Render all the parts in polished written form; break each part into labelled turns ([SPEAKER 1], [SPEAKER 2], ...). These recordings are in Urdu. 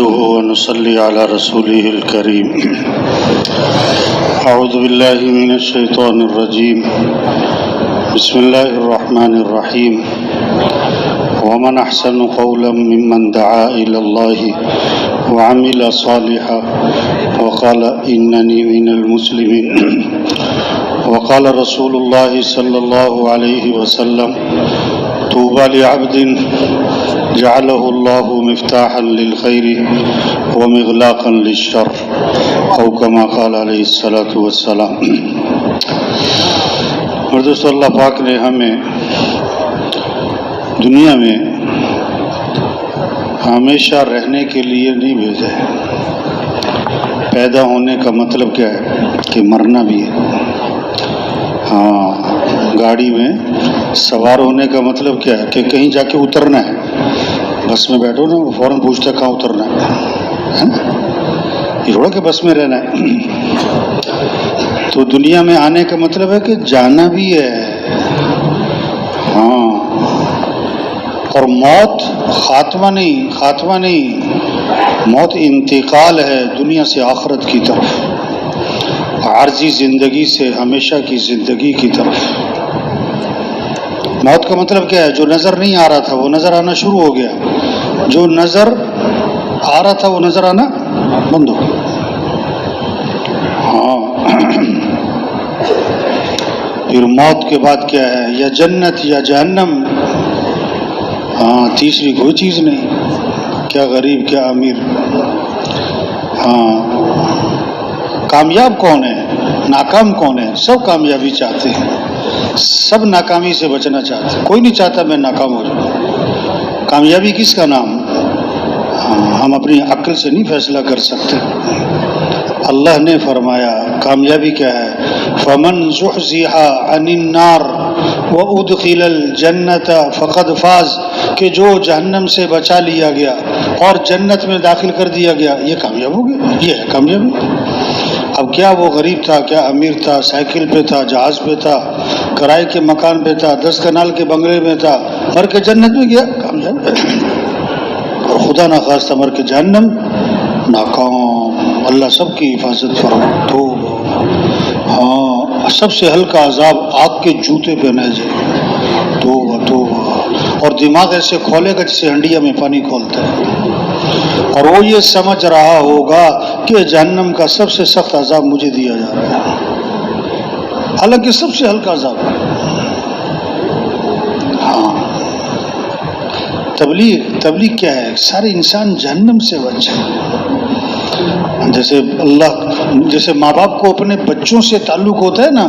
[SPEAKER 1] نحمده ونصلي على رسوله الكريم. أعوذ بالله من الشيطان الرجيم. بسم الله الرحمن الرحيم. ومن أحسن قولا ممن دعا إلى الله وعمل صالحا وقال إنني من المسلمين. وقال رسول الله صلى الله عليه وسلم: طوبى لعبد جعله الله مفتاحا للخير ومغلاقا للشر، او كما قال علیہ الصلوۃ والسلام. اور دوستو، اللہ پاک نے ہمیں دنیا میں ہمیشہ رہنے کے لیے نہیں بھیجا ہے. پیدا ہونے کا مطلب کیا ہے؟ کہ مرنا بھی ہے. ہاں، گاڑی میں سوار ہونے کا مطلب کیا ہے؟ کہ کہیں جا کے اترنا ہے. بس میں بیٹھو نا، وہ فوراً پوچھتا ہے کہاں اترنا ہے. یہ تھوڑا کہ بس میں رہنا ہے. تو دنیا میں آنے کا مطلب ہے کہ جانا بھی ہے. ہاں، اور موت خاتمہ نہیں، موت انتقال ہے دنیا سے آخرت کی طرف، عارضی زندگی سے ہمیشہ کی زندگی کی طرف. موت کا مطلب کیا ہے؟ جو نظر نہیں آ رہا تھا وہ نظر آنا شروع ہو گیا، جو نظر آ رہا تھا وہ نظر آنا بند ہو گیا. ہاں، پھر موت کے بعد کیا ہے؟ یا جنت یا جہنم. ہاں، تیسری کوئی چیز نہیں. کیا غریب کیا امیر. ہاں، کامیاب کون ہے، ناکام کون ہے؟ سب کامیابی چاہتے ہیں، سب ناکامی سے بچنا چاہتے ہیں. کوئی نہیں چاہتا میں ناکام ہو جاؤں. کامیابی کس کا نام؟ ہم اپنی عقل سے نہیں فیصلہ کر سکتے. اللہ نے فرمایا کامیابی کیا ہے؟ فمن زحزح عن النار وادخل الجنۃ فقد فاز، کہ جو جہنم سے بچا لیا گیا اور جنت میں داخل کر دیا گیا، یہ کامیاب ہو گیا. یہ ہے کامیابی. اب کیا وہ غریب تھا، کیا امیر تھا، سائیکل پہ تھا، جہاز پہ تھا، کرائے کے مکان پہ تھا، 10 کنال کے بنگلے میں تھا، مر کے جنت میں گیا، کامیاب. اور خدا نخواستہ مر کے جہنم، ناکام. اللہ سب کی حفاظت فرمائے. تو ہاں، سب سے ہلکا عذاب آگ کے جوتے پہنائے جائے. تو اور دماغ ایسے کھولے گا جسے ہنڈیا میں پانی کھولتا ہے. اور وہ یہ سمجھ رہا ہوگا کہ جہنم کا سب سے سخت عذاب مجھے دیا جا رہا ہے، حالانکہ سب سے ہلکا عذاب ہے. ہاں، تبلیغ کیا ہے؟ سارے انسان جہنم سے بچے. جیسے ماں باپ کو اپنے بچوں سے تعلق ہوتا ہے نا،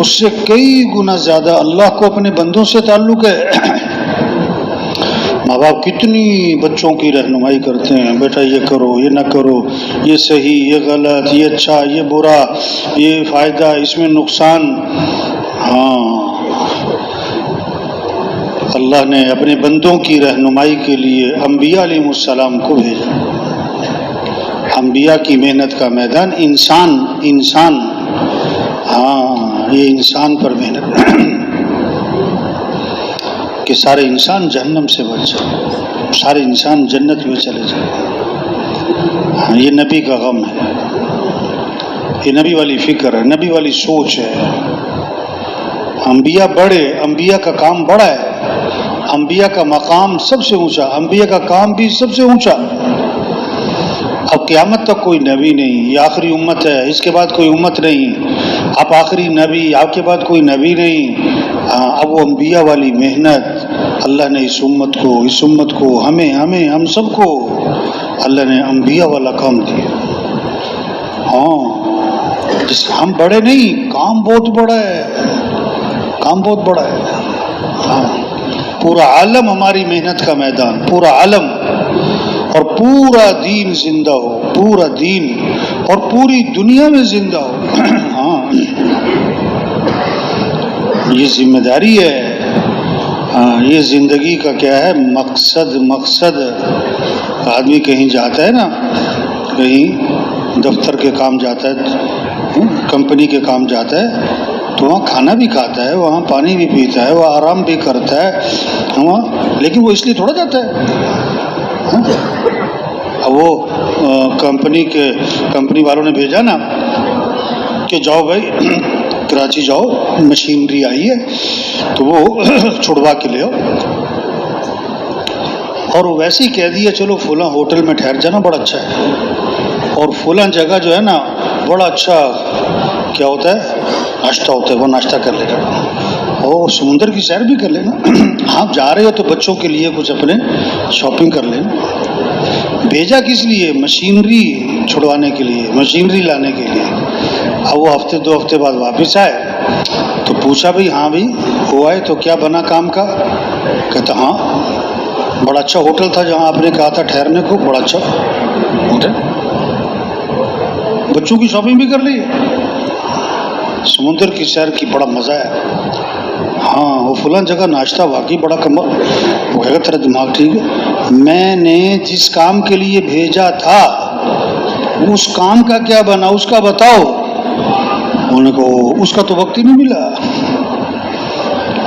[SPEAKER 1] اس سے کئی گنا زیادہ اللہ کو اپنے بندوں سے تعلق ہے. ماں باپ کتنی بچوں کی رہنمائی کرتے ہیں، بیٹا یہ کرو، یہ نہ کرو، یہ صحیح، یہ غلط، یہ اچھا، یہ برا، یہ فائدہ، اس میں نقصان. ہاں، اللہ نے اپنے بندوں کی رہنمائی کے لیے انبیاء علیہ السلام کو بھیجا. انبیاء کی محنت کا میدان انسان. ہاں، یہ انسان پر محنت کہ سارے انسان جہنم سے بچ جائے، سارے انسان جنت میں چلے جائیں. ہاں، یہ نبی کا غم ہے، یہ نبی والی فکر ہے، نبی والی سوچ ہے. انبیاء بڑے، انبیاء کا کام بڑا ہے، انبیاء کا مقام سب سے اونچا، انبیاء کا کام بھی سب سے اونچا. اب قیامت تک کوئی نبی نہیں، یہ آخری امت ہے، اس کے بعد کوئی امت نہیں. آپ آخری نبی، آپ کے بعد کوئی نبی نہیں. اب وہ انبیاء والی محنت اللہ نے اس امت کو ہم سب کو اللہ نے انبیاء والا کام دیا. ہاں، ہم بڑے نہیں، کام بہت بڑا ہے. ہاں، پورا عالم ہماری محنت کا میدان، پورا عالم. اور پورا دین زندہ ہو، پورا دین اور پوری دنیا میں زندہ ہو. ہاں، یہ ذمہ داری ہے. ہاں، یہ زندگی کا کیا ہے؟ مقصد. آدمی کہیں جاتا ہے نا، کہیں دفتر کے کام جاتا ہے، کمپنی کے کام جاتا ہے، تو وہاں کھانا بھی کھاتا ہے، وہاں پانی بھی پیتا ہے، وہ آرام بھی کرتا ہے وہاں، لیکن وہ اس لیے تھوڑا جاتا ہے. اب وہ کمپنی والوں نے بھیجا نا کہ جاؤ بھائی کراچی جاؤ، مشینری آئی ہے تو وہ چھڑوا کے لے آؤ، اور وہ ویسے ہی کہہ دیا چلو فلاں ہوٹل میں ٹھہر جانا بڑا اچھا ہے، اور فلاں جگہ جو ہے نا بڑا اچھا کیا ہوتا ہے ناشتہ ہوتا ہے، وہ ناشتہ کر لے گا، اور سمندر کی سیر بھی کر لینا، آپ جا رہے ہو تو بچوں کے لیے کچھ اپنے شاپنگ کر لینا۔ بھیجا کس لیے؟ مشینری چھڑوانے کے لیے، مشینری لانے کے لیے۔ اب وہ ہفتے 2 ہفتے بعد واپس آئے تو پوچھا بھائی ہاں بھائی ہوا ہے تو کیا بنا کام کا؟ کہتا ہاں بڑا اچھا ہوٹل تھا جہاں آپ نے کہا تھا ٹھہرنے کو، بڑا اچھا ہوٹل، بچوں کی شاپنگ بھی کر لی، سمندر کی سیر کی بڑا مزہ ہے، ہاں وہ فلاں جگہ ناشتہ واقعی بڑا کمال، وہ کہے گا تیرا دماغ ٹھیک ہے، میں نے جس کام کے لیے بھیجا تھا اس کام کا کیا بنا اس کا بتاؤ؟ انہوں نے کہا اس کا تو وقت ہی نہیں ملا،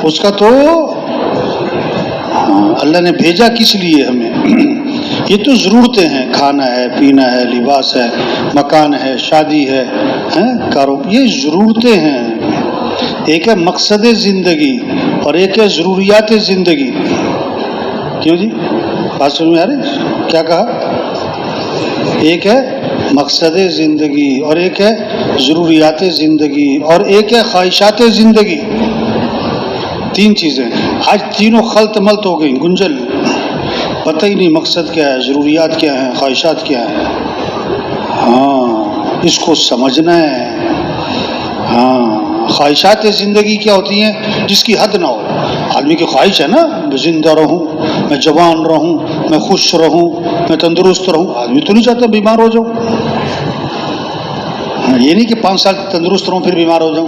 [SPEAKER 1] اس کا تو اللہ نے بھیجا کس لیے ہمیں؟ یہ تو ضرورتیں ہیں، کھانا ہے، پینا ہے، لباس ہے، مکان ہے، شادی ہے، کاروبار، یہ ضرورتیں ہیں۔ ایک ہے مقصد زندگی اور ایک ہے ضروریات زندگی۔ کیوں جی بات سمجھ میں آ رہی؟ کیا کہا؟ ایک ہے مقصد زندگی اور ایک ہے ضروریات زندگی اور ایک ہے خواہشات زندگی، 3 چیزیں۔ آج تینوں خلط ملط ہو گئی، گنجل، پتہ ہی نہیں مقصد کیا ہے، ضروریات کیا ہیں، خواہشات کیا ہیں۔ ہاں اس کو سمجھنا ہے۔ ہاں خواہشات زندگی کیا ہوتی ہیں؟ جس کی حد نہ ہو۔ آدمی کی خواہش ہے نا میں زندہ رہوں، میں جوان رہوں، میں خوش رہوں، میں تندرست رہوں۔ آدمی تو نہیں چاہتا بیمار ہو جاؤں، یہ نہیں کہ 5 سال تندرست رہوں پھر بیمار ہو جاؤں،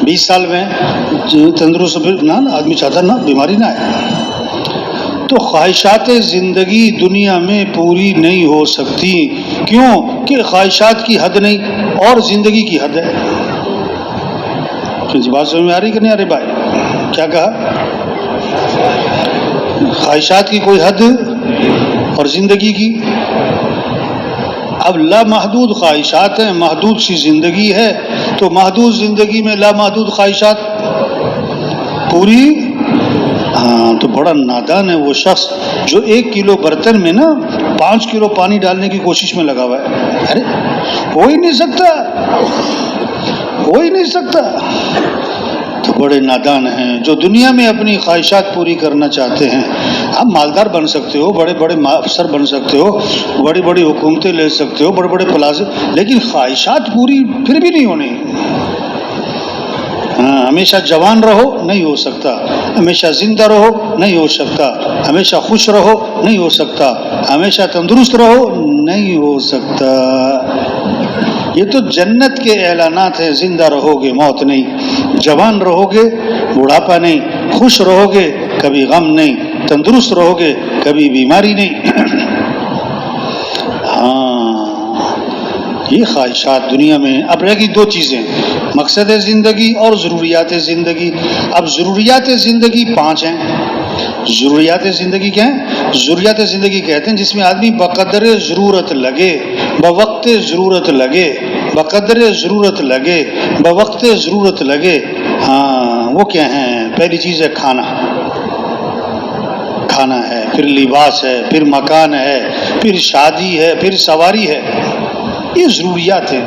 [SPEAKER 1] 20 سال میں تندرست پھر نہ، آدمی چاہتا نہ بیماری نہ آئے۔ تو خواہشات زندگی دنیا میں پوری نہیں ہو سکتی، کیوں کہ خواہشات کی حد نہیں اور زندگی کی حد ہے۔ بات سمجھ میں آ رہی کہ نہیں آ رہی بھائی؟ کیا کہا؟ خواہشات کی کوئی حد اور زندگی کی، اب لامحدود خواہشات ہیں، محدود سی زندگی ہے، تو محدود زندگی میں لامحدود خواہشات پوری، ہاں تو بڑا نادان ہے وہ شخص جو 1 کلو برتن میں نا 5 کلو پانی ڈالنے کی کوشش میں لگا ہوا ہے۔ ارے ہو ہی نہیں سکتا، ہو ہی نہیں سکتا۔ تو بڑے نادان ہیں جو دنیا میں اپنی خواہشات پوری کرنا چاہتے ہیں۔ آپ مالدار بن سکتے ہو، بڑے بڑے افسر بن سکتے ہو، بڑی بڑی حکومتیں لے سکتے ہو، بڑے بڑے پلازے، لیکن خواہشات پوری پھر بھی نہیں ہونی۔ ہمیشہ جوان رہو نہیں ہو سکتا، ہمیشہ زندہ رہو نہیں ہو سکتا، ہمیشہ خوش رہو نہیں ہو سکتا، ہمیشہ تندرست رہو نہیں ہو سکتا۔ یہ تو جنت کے اعلانات ہیں، زندہ رہو گے موت نہیں، جوان رہو گے بڑھاپا نہیں، خوش رہو گے کبھی غم نہیں، تندرست رہو گے کبھی بیماری نہیں۔ یہ خواہشات دنیا میں اب رہ گئی 2 چیزیں، مقصد زندگی اور ضروریات زندگی۔ اب ضروریات زندگی 5 ہیں۔ ضروریات زندگی کیا ہیں؟ ضروریات زندگی کہتے ہیں جس میں آدمی بقدر ضرورت لگے، بوقت ضرورت لگے، بقدر ضرورت لگے، بوقت ضرورت لگے۔ وہ کیا ہیں؟ پہلی چیز ہے کھانا، کھانا ہے، پھر لباس ہے، پھر مکان ہے، پھر شادی ہے، پھر سواری ہے، یہ ضروریات ہیں۔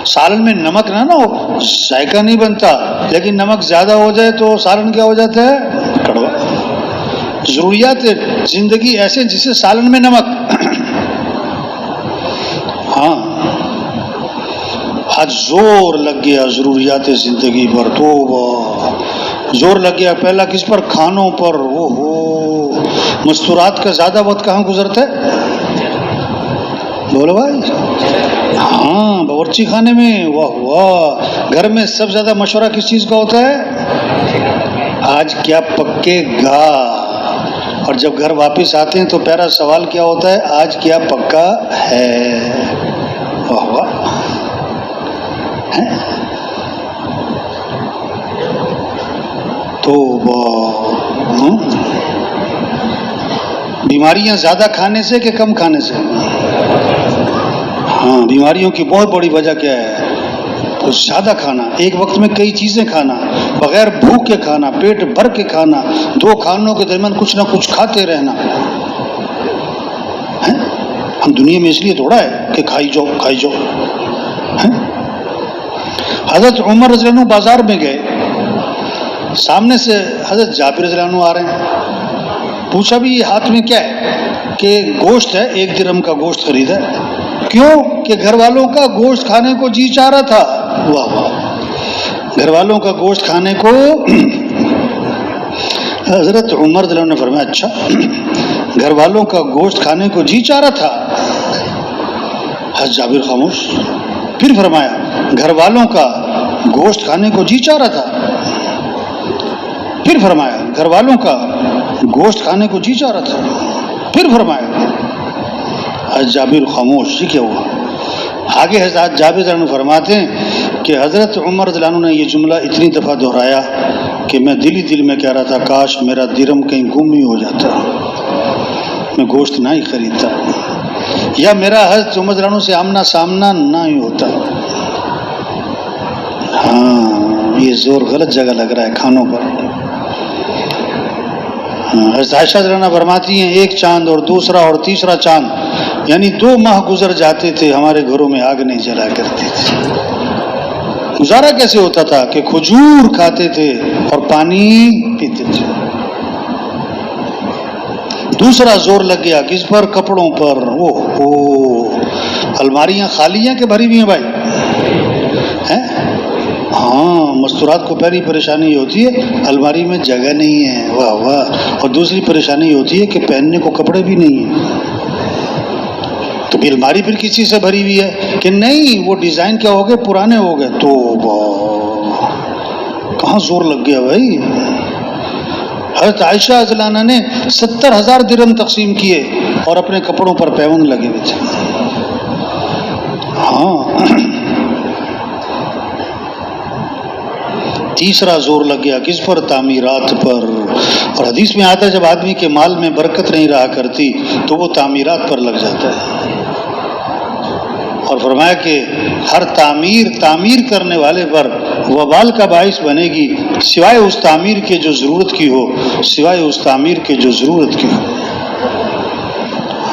[SPEAKER 1] سالن میں نمک نہ ہو ذائقہ نہیں بنتا، لیکن نمک زیادہ ہو جائے تو سالن کیا ہو جاتا ہے؟ کڑوا۔ ضروریات زندگی ایسے جسے سالن میں نمک۔ آج زور لگ گیا ضروریات زندگی پر، توبہ زور لگ گیا۔ پہلا کس پر؟ کھانوں پر۔ مستورات کا زیادہ وقت کہاں گزرتا ہے؟ بولو بھائی۔ باورچی خانے میں۔ واہ واہ، گھر میں سب سے زیادہ مشورہ کس چیز کا ہوتا ہے؟ آج کیا پکے گا؟ اور جب گھر واپس آتے ہیں تو پہلا سوال کیا ہوتا ہے؟ آج کیا پکا ہے؟ واہ واہ، توبہ۔ بیماریاں زیادہ کھانے سے کہ کم کھانے سے؟ ہاں، بیماریوں کی بہت بڑی وجہ کیا ہے؟ کچھ زیادہ کھانا، ایک وقت میں کئی چیزیں کھانا، بغیر بھوک کے کھانا، پیٹ بھر کے کھانا، دو کھانوں کے درمیان کچھ نہ کچھ کھاتے رہنا۔ ہم دنیا میں اس لیے تھوڑا ہے کہ کھائی جاؤ کھائی جاؤ۔ حضرت عمر رضی اللہ عنہ بازار میں گئے، سامنے سے حضرت جابر رضی اللہ عنہ آ رہے ہیں، پوچھا بھی یہ ہاتھ میں کیا ہے؟ کہ گوشت ہے، 1 درہم کا گوشت خریدا ہے۔ کیوں؟ کہ گھر والوں کا گوشت کھانے کو جی چاہ رہا تھا۔ واہ واہ، گھر والوں کا گوشت کھانے کو حضرت عمر رضی اللہ عنہ نے فرمایا اچھا، گھر والوں کا گوشت کھانے کو جی چاہ رہا تھا؟ حضرت جابر خاموش۔ پھر فرمایا گھر والوں کا گوشت کھانے کو جی چاہ رہا تھا؟ پھر فرمایا گھر والوں کا گوشت کھانے کو جی چاہ رہا تھا؟ پھر فرمایا۔ حضرت جابر خاموش۔ یہ کیا ہوا؟ آگے حضرت جابر رضی اللہ عنہ فرماتے ہیں کہ حضرت عمر رضی اللہ عنہ نے یہ جملہ اتنی دفعہ دہرایا کہ میں دل ہی دل میں کہہ رہا تھا کاش میرا درہم کہیں گم ہی ہو جاتا، میں گوشت نہ ہی خریدتا، یا میرا حضرت عمر رضی اللہ عنہ سے آمنا سامنا نہ ہی ہوتا۔ ہاں، یہ زور غلط جگہ لگ رہا ہے کھانوں پر۔ حضرت عائشہ رضی اللہ عنہ فرماتی ہیں ایک چاند اور دوسرا اور تیسرا چاند، یعنی 2 ماہ گزر جاتے تھے، ہمارے گھروں میں آگ نہیں جلا کرتے تھے۔ گزارا کیسے ہوتا تھا؟ کہ کھجور کھاتے تھے اور پانی پیتے تھے۔ دوسرا زور لگ گیا کس پر؟ کپڑوں پر۔ الماریاں خالی ہیں کہ بھری ہوئی ہیں بھائی؟ ہاں، مستورات کو پہلی پریشانی یہ ہوتی ہے الماری میں جگہ نہیں ہے، واہ واہ، اور دوسری پریشانی یہ ہوتی ہے کہ پہننے کو کپڑے بھی نہیں ہیں۔ تو پھر الماری پھر کس چیز سے بھری ہوئی ہے؟ کہ نہیں وہ ڈیزائن کیا ہو گئے، پرانے ہو گئے۔ تو کہاں زور لگ گیا بھائی؟ حضرت عائشہ رضی اللہ عنہا نے 70,000 درہم تقسیم کیے اور اپنے کپڑوں پر پیون لگے ہوئے تھے۔ ہاں، تیسرا زور لگ گیا کس پر؟ تعمیرات پر۔ اور حدیث میں آتا ہے جب آدمی کے مال میں برکت نہیں رہا کرتی تو وہ تعمیرات پر لگ جاتا ہے، اور فرمایا کہ ہر تعمیر کرنے والے پر وبال کا باعث بنے گی سوائے اس تعمیر کے جو ضرورت کی ہو، سوائے اس تعمیر کے جو ضرورت کی ہو۔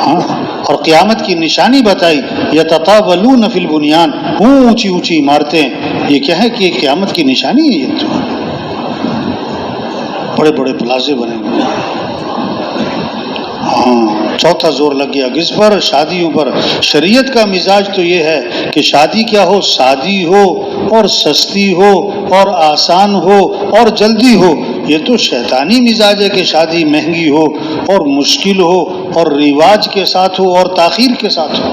[SPEAKER 1] ہاں، اور قیامت کی نشانی بتائی، یتطاولون فی البنیان، اونچی اونچی عمارتیں۔ یہ کیا ہے کہ قیامت کی نشانی ہے، یہ تو بڑے بڑے پلازے بنے ہوئے۔ ہاں، چوتھا زور لگ گیا کس پر؟ شادیوں پر۔ شریعت کا مزاج تو یہ ہے کہ شادی کیا ہو؟ سادی ہو اور سستی ہو اور آسان ہو اور جلدی ہو۔ یہ تو شیطانی مزاج ہے کہ شادی مہنگی ہو اور مشکل ہو اور رواج کے ساتھ ہو اور تاخیر کے ساتھ ہو۔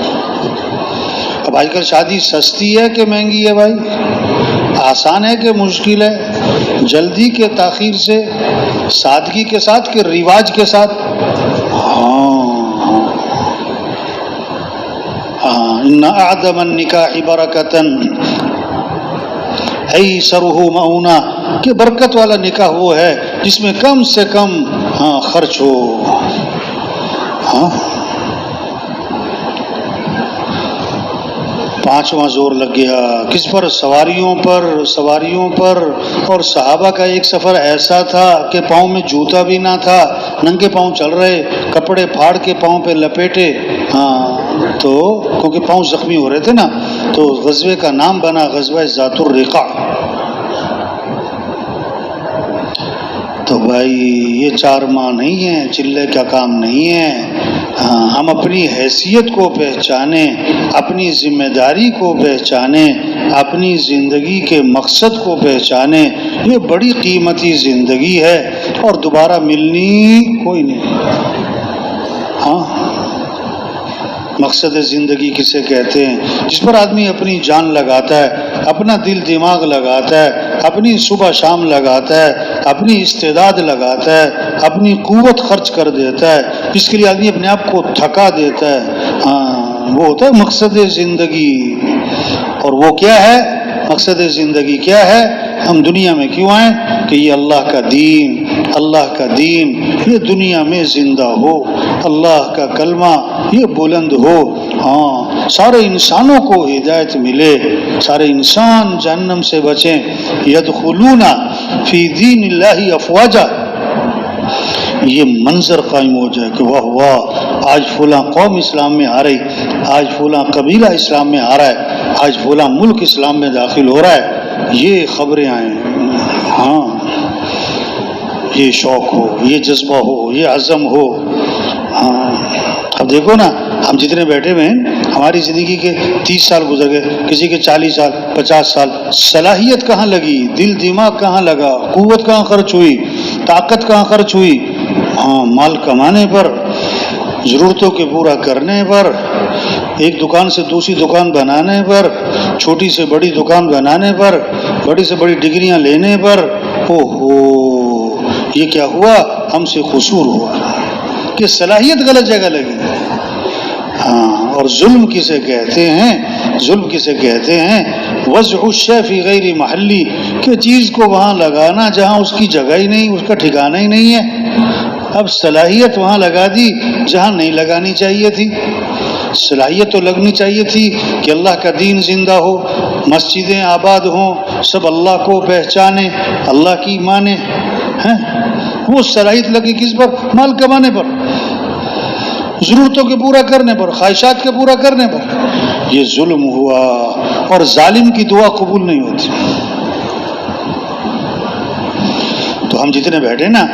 [SPEAKER 1] اب آج کل شادی سستی ہے کہ مہنگی ہے بھائی؟ آسان ہے کہ مشکل ہے؟ جلدی کے تاخیر سے، سادگی کے ساتھ کہ رواج کے ساتھ؟ ان اعظم النکاح برکتا ایسرہ مؤونہ، کہ برکت والا نکاح وہ ہے جس میں کم سے کم خرچ ہو۔ پانچواں زور لگ گیا کس پر؟ سواریوں پر۔ اور صحابہ کا ایک سفر ایسا تھا کہ پاؤں میں جوتا بھی نہ تھا، ننگے پاؤں چل رہے، کپڑے پھاڑ کے پاؤں پہ لپیٹے۔ تو کیونکہ پاؤں زخمی ہو رہے تھے نا، تو غزوے کا نام بنا غزوہ ذات الرقاع۔ تو بھائی یہ 4 ماہ نہیں ہیں، چلے کا کام نہیں ہے۔ ہم اپنی حیثیت کو پہچانیں، اپنی ذمہ داری کو پہچانیں، اپنی زندگی کے مقصد کو پہچانیں۔ یہ بڑی قیمتی زندگی ہے اور دوبارہ ملنی کوئی نہیں۔ مقصد زندگی کسے کہتے ہیں؟ جس پر آدمی اپنی جان لگاتا ہے، اپنا دل دماغ لگاتا ہے، اپنی صبح شام لگاتا ہے، اپنی استعداد لگاتا ہے، اپنی قوت خرچ کر دیتا ہے، جس کے لیے آدمی اپنے آپ کو تھکا دیتا ہے۔ وہ ہوتا ہے مقصد زندگی۔ اور وہ کیا ہے؟ مقصد زندگی کیا ہے؟ ہم دنیا میں کیوں آئے؟ کہ یہ اللہ کا دین، اللہ کا دین یہ دنیا میں زندہ ہو، اللہ کا کلمہ یہ بلند ہو، ہاں سارے انسانوں کو ہدایت ملے، سارے انسان جہنم سے بچیں۔ یدخلون فی دین اللہ افواجا، یہ منظر قائم ہو جائے کہ واہ واہ آج فلاں قوم اسلام میں آ رہی، آج فلاں قبیلہ اسلام میں آ رہا ہے، آج فلاں ملک اسلام میں داخل ہو رہا ہے، یہ خبریں آئیں، ہاں یہ شوق ہو، یہ جذبہ ہو، یہ عزم ہو۔ ہاں اب دیکھو نا، ہم جتنے بیٹھے ہوئے ہیں ہماری زندگی کے 30 سال گزر گئے، کسی کے 40 سال 50 سال، صلاحیت کہاں لگی، دل دماغ کہاں لگا، قوت کہاں خرچ ہوئی، طاقت کہاں خرچ ہوئی؟ ہاں مال کمانے پر، ضرورتوں کے پورا کرنے پر، ایک دکان سے دوسری دکان بنانے پر، چھوٹی سے بڑی دکان بنانے پر، بڑی سے بڑی ڈگریاں لینے پر۔ او ہو یہ کیا ہوا؟ ہم سے قصور ہوا کہ صلاحیت غلط جگہ لگی۔ ہاں اور ظلم کسے کہتے ہیں؟ ظلم کسے کہتے ہیں؟ وضع الشیء فی غیر محلی، کہ چیز کو وہاں لگانا جہاں اس کی جگہ ہی نہیں، اس کا ٹھکانہ ہی نہیں ہے۔ اب صلاحیت وہاں لگا دی جہاں نہیں لگانی چاہیے تھی۔ صلاحیت تو لگنی چاہیے تھی کہ اللہ کا دین زندہ ہو، مسجدیں آباد ہوں، سب اللہ کو پہچانے، اللہ کی مانے، ہیں؟ وہ صلاحیت لگی کس پر؟ مال کمانے پر، ضرورتوں کے پورا کرنے پر، خواہشات کے پورا کرنے پر۔ یہ ظلم ہوا، اور ظالم کی دعا قبول نہیں ہوتی۔ تو ہم جتنے بیٹھے نا،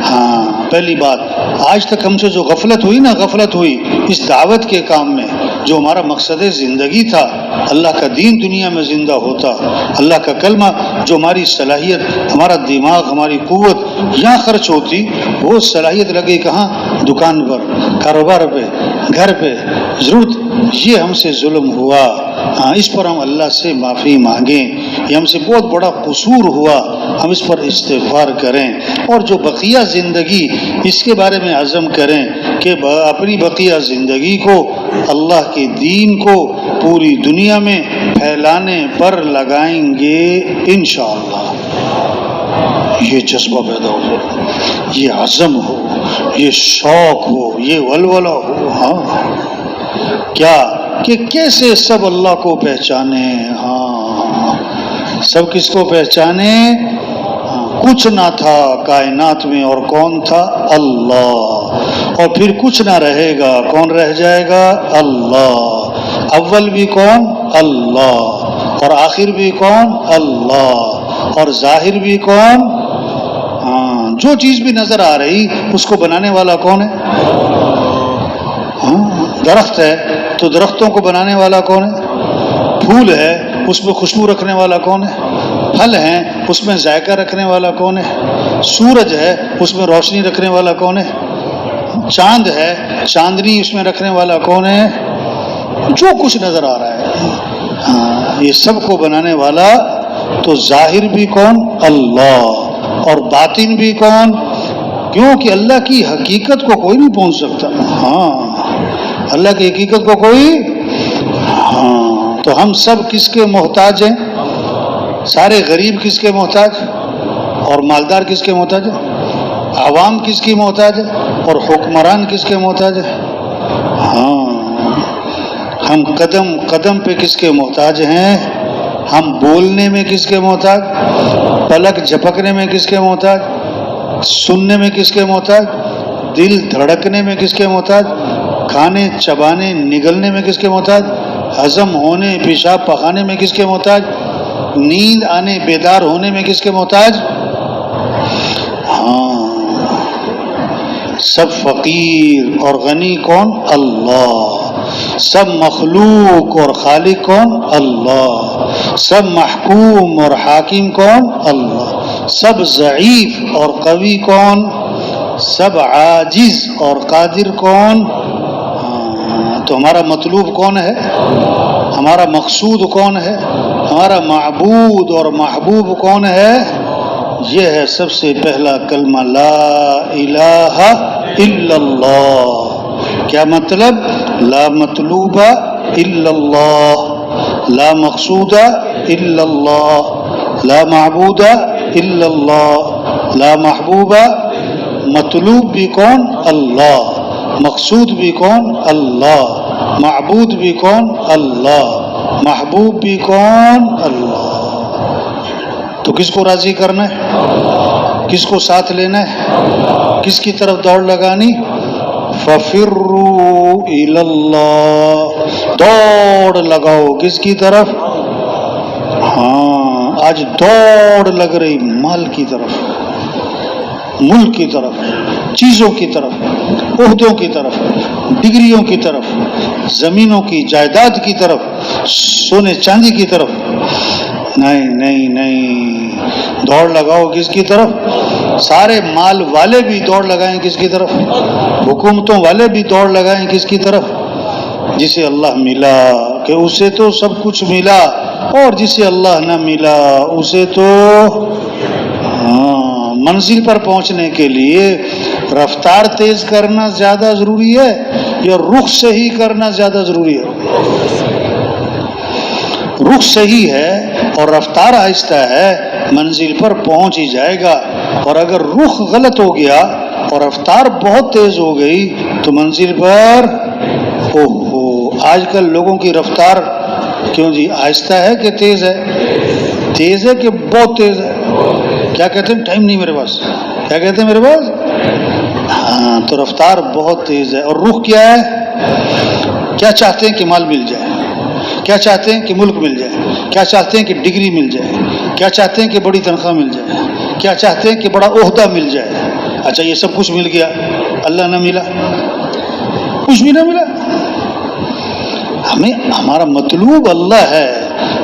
[SPEAKER 1] ہاں پہلی بات آج تک ہم سے جو غفلت ہوئی نا، غفلت ہوئی اس دعوت کے کام میں، جو ہمارا مقصد زندگی تھا اللہ کا دین دنیا میں زندہ ہوتا، اللہ کا کلمہ، جو ہماری صلاحیت، ہمارا دماغ، ہماری قوت یہاں خرچ ہوتی، وہ صلاحیت لگی کہاں؟ دکان پر، کاروبار پہ، گھر پہ، ضرورت۔ یہ ہم سے ظلم ہوا، ہاں اس پر ہم اللہ سے معافی مانگیں، یہ ہم سے بہت بڑا قصور ہوا، ہم اس پر استغفار کریں، اور جو بقیہ زندگی اس کے بارے میں عزم کریں کہ اپنی بقیہ زندگی کو اللہ کے دین کو پوری دنیا میں پھیلانے پر لگائیں گے انشاءاللہ۔ یہ جذبہ پیدا ہو، یہ عزم ہو، یہ شوق ہو، یہ ولولہ ہو، ہاں کیا کہ کیسے سب اللہ کو پہچانے، ہاں سب کس کو پہچانے؟ کچھ نہ تھا کائنات میں، اور کون تھا؟ اللہ، اور پھر کچھ نہ رہے گا، کون رہ جائے گا؟ اللہ۔ اول بھی کون؟ اللہ، اور آخر بھی کون؟ اللہ، اور ظاہر بھی کون؟ ہاں جو چیز بھی نظر آ رہی اس کو بنانے والا کون ہے؟ ہاں درخت ہے تو درختوں کو بنانے والا کون ہے؟ پھول ہے اس میں خوشبو رکھنے والا کون ہے؟ پھل ہیں اس میں ذائقہ رکھنے والا کون ہے؟ سورج ہے اس میں روشنی رکھنے والا کون ہے؟ چاند ہے چاندنی اس میں رکھنے والا کون ہے؟ جو کچھ نظر آ رہا ہے، ہاں یہ سب کو بنانے والا تو ظاہر بھی کون؟ اللہ، اور باطن بھی کون؟ کیونکہ اللہ کی حقیقت کو کوئی نہیں پہنچ سکتا، ہاں اللہ کی حقیقت کو کوئی، ہاں تو ہم سب کس کے محتاج ہیں؟ سارے غریب کس کے محتاج، اور مالدار کس کے محتاج ہے؟ عوام کس کی محتاج ہے، اور حکمران کس کے محتاج ہے؟ ہاں ہم قدم قدم پہ کس کے محتاج ہیں؟ ہم بولنے میں کس کے محتاج، پلک جھپکنے میں کس کے محتاج، سننے میں کس کے محتاج، دل دھڑکنے میں کس کے محتاج، کھانے چبانے نگلنے میں کس کے محتاج، ہضم ہونے پیشاب پخانے میں کس کے محتاج، نیند آنے بیدار ہونے میں کس کے محتاج؟ ہاں سب فقیر اور غنی کون؟ اللہ۔ سب مخلوق اور خالق کون؟ اللہ۔ سب محکوم اور حاکم کون؟ اللہ۔ سب ضعیف اور قوی کون؟ سب عاجز اور قادر کون؟ تو ہمارا مطلوب کون ہے؟ ہمارا مقصود کون ہے؟ ہمارا معبود اور محبوب کون ہے؟ یہ ہے سب سے پہلا کلمہ لا الہ الا اللہ۔ کیا مطلب؟ لا مطلوب الا اللہ، لا مقصود الا اللہ، لا معبود الا اللہ، لا محبوب مطلوب بھی کون؟ اللہ. مقصود بھی کون؟ اللہ. معبود بھی کون؟ اللہ. محبوب بھی کون؟ اللہ. تو کس کو راضی کرنا ہے؟ کس کو ساتھ لینا ہے؟ کس کی طرف دوڑ لگانی؟ فَفِرُّوا إِلَى اللَّهِ. دوڑ لگاؤ کس کی طرف؟ ہاں آج دوڑ لگ رہی مال کی طرف، ملک کی طرف، چیزوں کی طرف، عہدوں کی طرف، ڈگریوں کی طرف، زمینوں کی جائیداد کی طرف، سونے چاندی کی طرف. نہیں نہیں نہیں، دوڑ لگاؤ کس کی طرف؟ سارے مال والے بھی دوڑ لگائیں کس کی طرف؟ حکومتوں والے بھی دوڑ لگائیں کس کی طرف؟ جسے اللہ ملا کہ اسے تو سب کچھ ملا، اور جسے اللہ نہ ملا اسے تو منزل پر پہنچنے کے لیے رفتار تیز کرنا زیادہ ضروری ہے یا رخ صحیح کرنا زیادہ ضروری ہے؟ رخ صحیح ہے اور رفتار آہستہ ہے، منزل پر پہنچ ہی جائے گا. اور اگر رخ غلط ہو گیا اور رفتار بہت تیز ہو گئی تو منزل پر آج کل لوگوں کی رفتار کیوں جی آہستہ ہے کہ تیز ہے؟ تیز ہے کہ بہت تیز ہے؟ کیا کہتے ہیں؟ ٹائم نہیں میرے پاس. کیا کہتے ہیں میرے پاس؟ ہاں تو رفتار بہت تیز ہے. اور رخ کیا ہے؟ کیا چاہتے ہیں کہ مال مل جائے؟ کیا چاہتے ہیں کہ ملک مل جائے؟ کیا چاہتے ہیں کہ ڈگری مل جائے؟ کیا چاہتے ہیں کہ بڑی تنخواہ مل جائے؟ کیا چاہتے ہیں کہ بڑا عہدہ مل جائے؟ اچھا یہ سب کچھ مل گیا، اللہ نہ ملا، کچھ بھی نہ ملا. ہمیں ہمارا مطلوب اللہ ہے.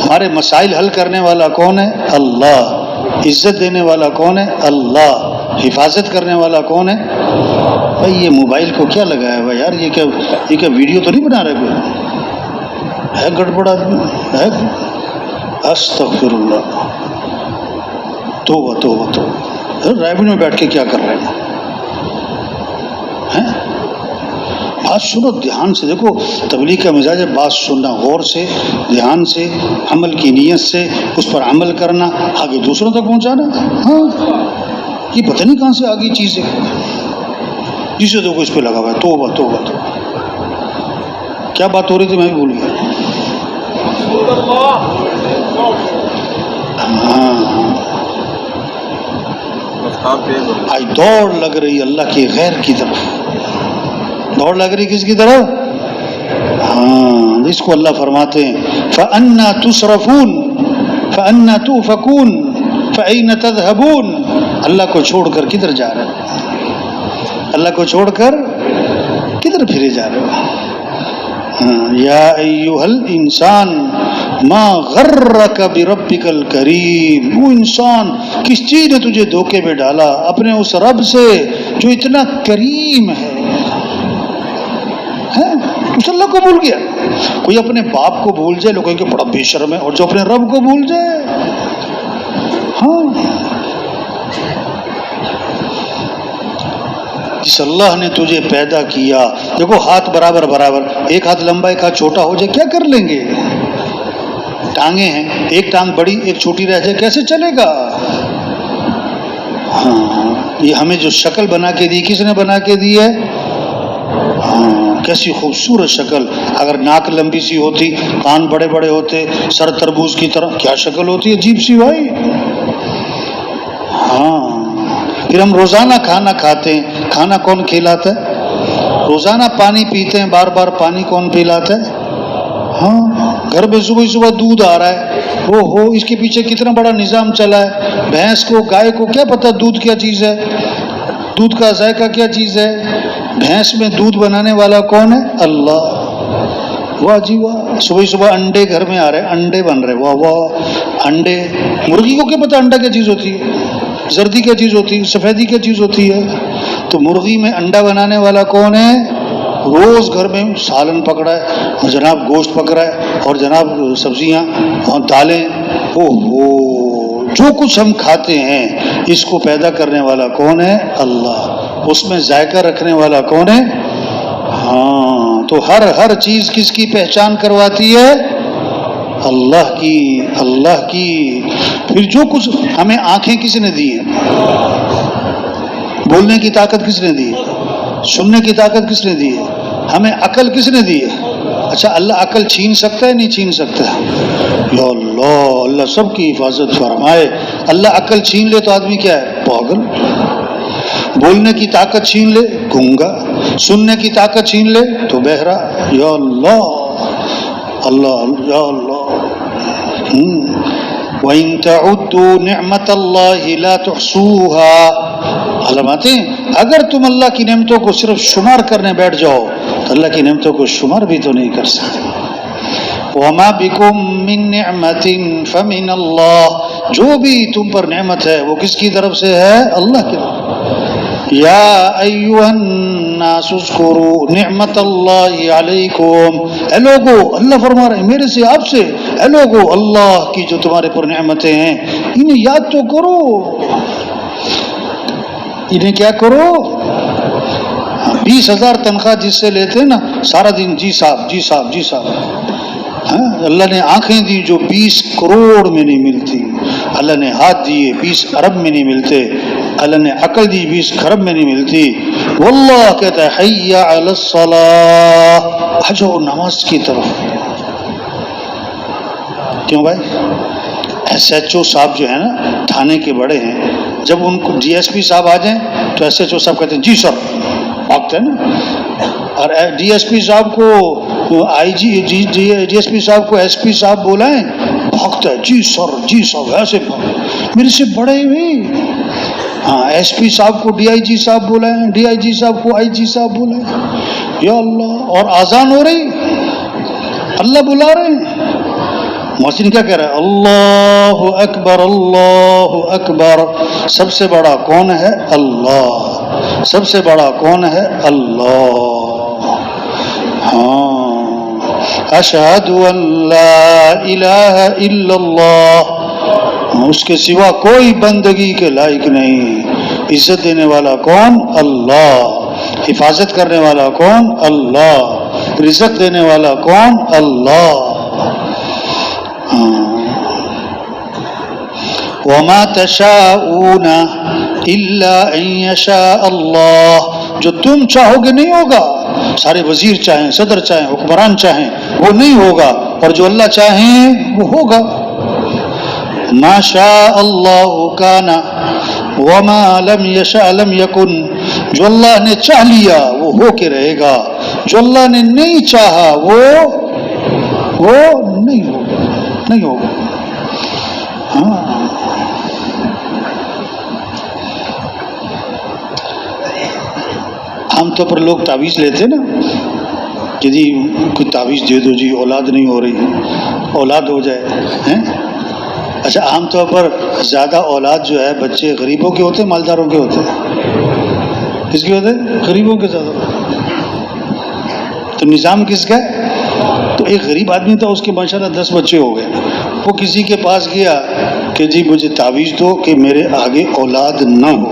[SPEAKER 1] ہمارے مسائل حل کرنے والا کون ہے؟ اللہ. عزت دینے والا کون ہے؟ اللہ. حفاظت کرنے والا کون ہے؟ بھائی یہ موبائل کو کیا لگایا ہوا یار؟ یہ کیا ویڈیو تو نہیں بنا رہے کوئی؟ ہے گڑبڑ آدمی ہے. استغفر اللہ. توبہ توبہ توبہ. رائبر میں بیٹھ کے کیا کر رہے ہیں؟ بات سنو دھیان سے. دیکھو تبلیغ کا مزاج ہے بات سننا، غور سے، دھیان سے، عمل کی نیت سے، اس پر عمل کرنا، آگے دوسروں تک پہنچانا. ہاں یہ پتہ نہیں کہاں سے آگئی چیز ہے، جسے دیکھو اس پہ لگا ہوا ہے. توبہ توبہ توبہ. کیا بات ہو رہی تھی میں بھی بھول گیا. ہاں آج دوڑ لگ رہی اللہ کے غیر کی طرف. دوڑ لگ رہی کس کی طرف؟ ہاں اس کو اللہ فرماتے ہیں فَأَنَّا تُصْرَفُونَ فَأَنَّا تُؤْفَكُونَ فَأَيْنَ تَذْهَبُونَ. اللہ کو چھوڑ کر کدھر جا رہے ہو؟ اللہ کو چھوڑ کر کدھر پھرے جا رہے ہو؟ یا ایھا الانسان ما غرک بربک الکریم. وہ انسان کس چیز نے تجھے دھوکے میں ڈالا؟ اپنے اس رب سے جو اتنا کریم ہے. اس اللہ کو بھول گیا. کوئی اپنے باپ کو بھول جائے لوگ کہیں کہ بڑا بے شرم ہے، اور جو اپنے رب کو بھول جائے. ہاں جس اللہ نے تجھے پیدا کیا، دیکھو ہاتھ برابر برابر، ایک ہاتھ لمبا ایک ہاتھ چھوٹا ہو جائے کیا کر لیں گے؟ ٹانگیں ہیں، ایک ٹانگ بڑی ایک چھوٹی رہ جائے کیسے چلے گا؟ ہاں یہ ہمیں جو شکل بنا کے دی کس نے بنا کے دی ہے؟ ہاں کیسی خوبصورت شکل. اگر ناک لمبی سی ہوتی، کان بڑے بڑے ہوتے، سر تربوز کی طرح، کیا شکل ہوتی ہے عجیب سی بھائی. ہاں پھر ہم روزانہ کھانا کھاتے ہیں، کھانا کون کھلاتا ہے؟ روزانہ پانی پیتے ہیں، بار بار پانی کون پلاتا ہے؟ ہاں گھر میں صبح صبح دودھ آ رہا ہے، اس کے پیچھے کتنا بڑا نظام چلا ہے. بھینس کو گائے کو کیا پتا دودھ کیا چیز ہے، دودھ کا ذائقہ کیا چیز ہے. بھینس میں دودھ بنانے والا کون ہے؟ اللہ. واہ جی واہ. صبح صبح انڈے گھر میں آ رہے، انڈے بن رہے، واہ واہ. انڈے، مرغی کو کیا پتا انڈا کیا چیز ہوتی ہے، زردی کیا چیز ہوتی ہے، سفیدی کیا چیز ہوتی ہے. تو مرغی میں انڈا بنانے والا کون ہے؟ روز گھر میں سالن پکڑا ہے اور جناب گوشت پکڑا ہے اور جناب سبزیاں اور دالیں. جو کچھ ہم کھاتے ہیں اس کو پیدا کرنے والا کون ہے؟ اللہ. اس میں ذائقہ رکھنے والا کون ہے؟ ہاں تو ہر چیز کس کی پہچان کرواتی ہے؟ اللہ کی. اللہ کی. پھر جو کچھ ہمیں آنکھیں کس نے دی ہیں؟ بولنے کی طاقت کس نے دی ہے؟ سننے کی طاقت کس نے دی ہے؟ ہمیں عقل کس نے دی ہے؟ اچھا اللہ عقل چھین سکتا ہے نہیں چھین سکتا؟ یا اللہ، اللہ سب کی حفاظت فرمائے۔ اللہ عقل چھین لے تو آدمی کیا ہے؟ پاگل۔ بولنے کی طاقت چھین لے گونگا، سننے کی طاقت چھین لے تو بہرا۔ یا اللہ اللہ یا اللہ۔ وَإِن تَعُدُّوا نِعْمَةَ اللَّهِ لَا تُحْصُوهَا، علماتے ہیں اگر تم اللہ کی نعمتوں کو صرف شمار کرنے بیٹھ جاؤ تو اللہ کی نعمتوں کو شمار بھی تو نہیں کر سکتے۔ وَمَا بِكُم مِّن نِّعْمَةٍ فَمِنَ اللَّهِ، جو بھی تم پر نعمت ہے وہ کس کی طرف سے ہے؟ اللہ کی طرف۔ یا ایھا الناس اذکروا نعمت اللہ علیکم، اے لوگو، اللہ فرما رہے ہیں میرے سے آپ سے، اے لوگو اللہ کی جو تمہارے پر نعمتیں ہیں انہیں یاد تو کرو، انہیں کیا کرو؟ 20,000 تنخواہ جس سے لیتے ہیں نا سارا دن جی صاحب جی صاحب جی صاحب، اللہ نے آنکھیں دی جو 20 کروڑ میں نہیں ملتی، اللہ نے ہاتھ دیے 20 ارب میں نہیں ملتے، اللہ نے عقل دی 20 خرب میں نہیں ملتی، واللہ کہتا ہے حی علی الصلاۃ، آ جاؤ نماز کی طرف۔ کیوں بھائی؟ ایس ایچ او صاحب جو ہے نا تھانے کے بڑے ہیں، جب ان کو ڈی ایس پی صاحب آ جائیں تو ایس ایچ او صاحب کہتے ہیں جی سر، بھاگتے ہیں نا، اور ڈی ایس پی صاحب کو آئی جی ڈی ایس پی صاحب کو ایس پی صاحب بلائیں بھاگتا ہے جی سر ایسے میرے سے بڑے ہوئے۔ ہاں ایس پی صاحب کو ڈی آئی جی صاحب بلائیں، ڈی آئی جی صاحب کو آئی جی صاحب بلائیں، یا اللہ۔ اور آذان ہو رہی، اللہ بلا رہے ہیں، محسن کیا کہہ رہا ہے؟ اللہ اکبر اللہ اکبر، سب سے بڑا کون ہے؟ اللہ، سب سے بڑا کون ہے؟ اللہ۔ ہاں، اشہد ان لا الہ الا اللہ، اس کے سوا کوئی بندگی کے لائق نہیں۔ عزت دینے والا کون؟ اللہ۔ حفاظت کرنے والا کون؟ اللہ۔ رزق دینے والا کون؟ اللہ۔ وَمَا تَشَاءُونَ إِلَّا أَن يَشَاءَ اللَّهُ، جو تم چاہو گے نہیں ہوگا، سارے وزیر چاہیں، صدر چاہیں، حکمران چاہیں، وہ نہیں ہوگا، اور جو اللہ چاہیں وہ ہوگا۔ ما شاء اللہ کان وما لم یشاء لم یکن، جو اللہ نے چاہ لیا وہ ہو کے رہے گا، جو اللہ نے نہیں چاہا وہ نہیں ہوگا۔ ہاں، عام طور پر لوگ تعویذ لیتے نا کہ جی کوئی تعویذ دے دو جی اولاد نہیں ہو رہی، اولاد ہو جائے۔ اچھا، عام طور پر زیادہ اولاد جو ہے بچے غریبوں کے ہوتے ہیں مالداروں کے ہوتے ہیں؟ کس کے ہوتے ہیں؟ غریبوں کے زیادہ۔ تو نظام کس کا ہے؟ تو ایک غریب آدمی تھا، اس کے ماشاءاللہ 10 بچے ہو گئے، وہ کسی کے پاس گیا کہ جی مجھے تعویذ دو کہ میرے آگے اولاد نہ ہو۔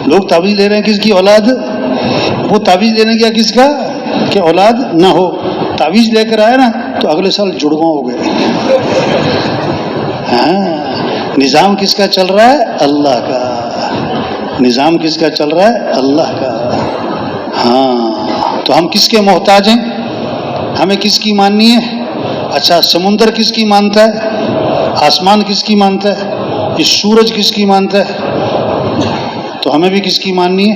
[SPEAKER 1] لوگ تعویذ لے رہے ہیں کس کی؟ اولاد۔ وہ تعویذ لینے گیا کس کا؟ کہ اولاد نہ ہو۔ تعویذ لے کر آیا نا تو اگلے سال جڑواں ہو گئے۔ ہاں، نظام کس کا چل رہا ہے؟ اللہ کا۔ نظام کس کا چل رہا ہے؟ اللہ کا۔ ہاں، تو ہم کس کے محتاج ہیں؟ ہمیں کس کی ماننی ہے؟ اچھا، سمندر کس کی مانتا ہے؟ آسمان کس کی مانتا ہے؟ یہ سورج کس کی مانتا ہے؟ تو ہمیں بھی کس کی ماننی ہے؟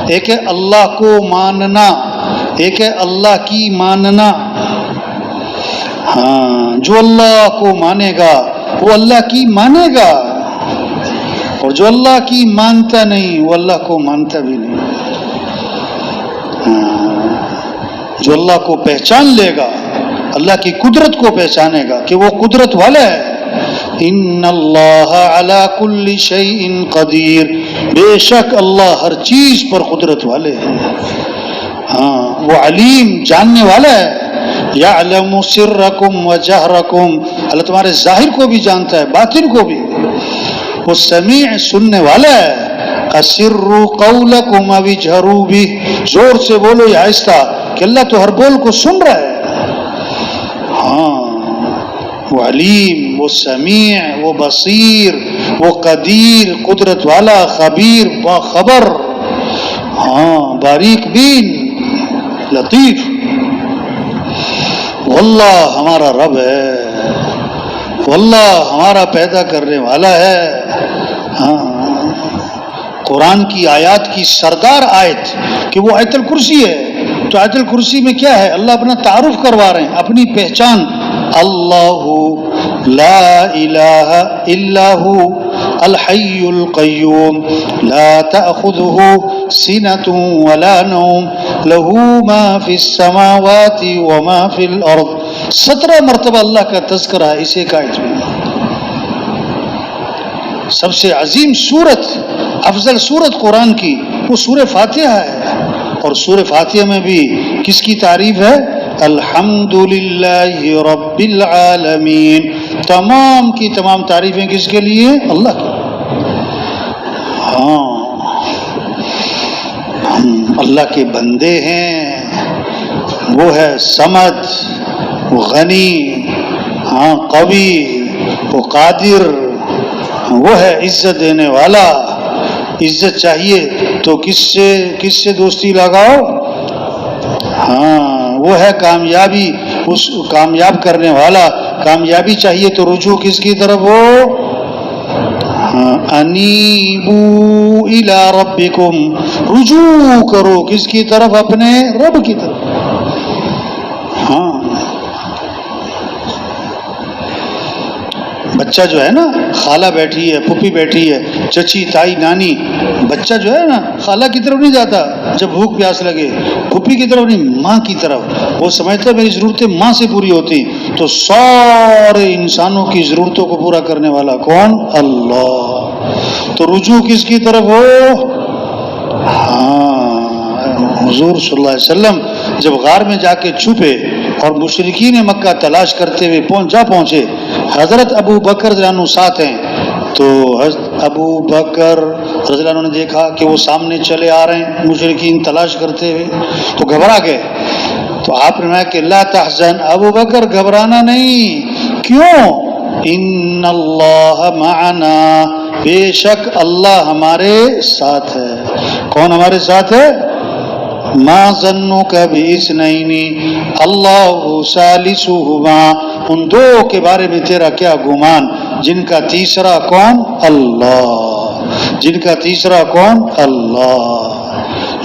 [SPEAKER 1] ایک ہے اللہ کو ماننا، ایک ہے اللہ کی ماننا۔ ہاں، جو اللہ کو مانے گا وہ اللہ کی مانے گا، اور جو اللہ کی مانتا نہیں وہ اللہ کو مانتا بھی نہیں۔ جو اللہ کو پہچان لے گا، اللہ کی قدرت کو پہچانے گا کہ وہ قدرت والا ہے۔ ان اللہ علی کل شیء قدیر، بے شک اللہ ہر چیز پر قدرت والے ہیں۔ ہاں، وہ علیم، جاننے والا ہے۔ یعلم سرکم و جہرکم، اللہ تمہارے ظاہر کو بھی جانتا ہے، باطن کو بھی۔ وہ سمیع، سننے والا ہے۔ اسروا قولکم او اجہروا بہ، زور سے بولو یا آہستہ، کہ اللہ تو ہر بول کو سن رہا ہے۔ ہاں، وہ علیم، وہ سمیع، وہ بصیر، وہ قدیر قدرت والا، خبیر باخبر، ہاں باریک بین لطیف. واللہ ہمارا رب ہے، واللہ ہمارا پیدا کرنے والا ہے. ہاں قرآن کی آیات کی سردار آیت کہ وہ آیت الکرسی ہے. تو آیت الکرسی میں کیا ہے؟ اللہ اپنا تعارف کروا رہے ہیں، اپنی پہچان. اللہ لا الہ الا ہو الحی القیوم لا تأخذہ سنۃ ولا نوم لہ ما فی السماوات وما فی الارض. 17 مرتبہ اللہ کا تذکرہ ہے اس ایک آیت میں. سب سے عظیم سورت، افضل سورت قرآن کی وہ سورہ فاتحہ ہے. اور سورہ فاتحہ میں بھی کس کی تعریف ہے؟ الحمدللہ رب العالمین. تمام کی تمام تعریفیں کس کے لیے؟ اللہ کی. ہاں ہم اللہ کے بندے ہیں. وہ ہے صمد، وہ غنی، ہاں قوی، وہ قادر، وہ ہے عزت دینے والا. عزت چاہیے تو کس سے دوستی لگاؤ؟ ہاں وہ ہے کامیابی، اس کامیاب کرنے والا. کامیابی چاہیے تو رجوع کس کی طرف ہو؟ ہاں انیبوا الی ربکم، رجوع کرو کس کی طرف؟ اپنے رب کی طرف. ہاں بچہ جو ہے نا، خالہ بیٹھی ہے، پھوپھی بیٹھی ہے، چچی تائی نانی، بچہ جو ہے نا خالہ کی طرف نہیں جاتا جب بھوک پیاس لگے، پھوپھی کی طرف نہیں، ماں کی طرف. وہ سمجھتا ہے میری ضرورتیں ماں سے پوری ہوتی. تو سارے انسانوں کی ضرورتوں کو پورا کرنے والا کون؟ اللہ. تو رجوع کس کی طرف ہو؟ ہاں حضور صلی اللہ علیہ وسلم جب غار میں جا کے چھپے اور مشرکین مکہ تلاش کرتے ہوئے پہنچے، حضرت ابو بکر رضی اللہ عنہ ساتھ ہیں. تو حضرت ابو بکر رضی اللہ عنہ نے دیکھا کہ وہ سامنے چلے آ رہے ہیں مشرکین تلاش کرتے ہوئے، تو گھبرا گئے. تو آپ نے کہا کہ لا تحزن، ابو بکر گھبرانا نہیں. کیوں؟ ان اللہ معنا، بے شک اللہ ہمارے ساتھ ہے. کون ہمارے ساتھ ہے؟ ما ظنک باثنین اللہ ثالثہما، ان دو کے بارے میں تیرا کیا گمان، جن کا تیسرا کون؟ اللہ. جن کا تیسرا کون؟ اللہ.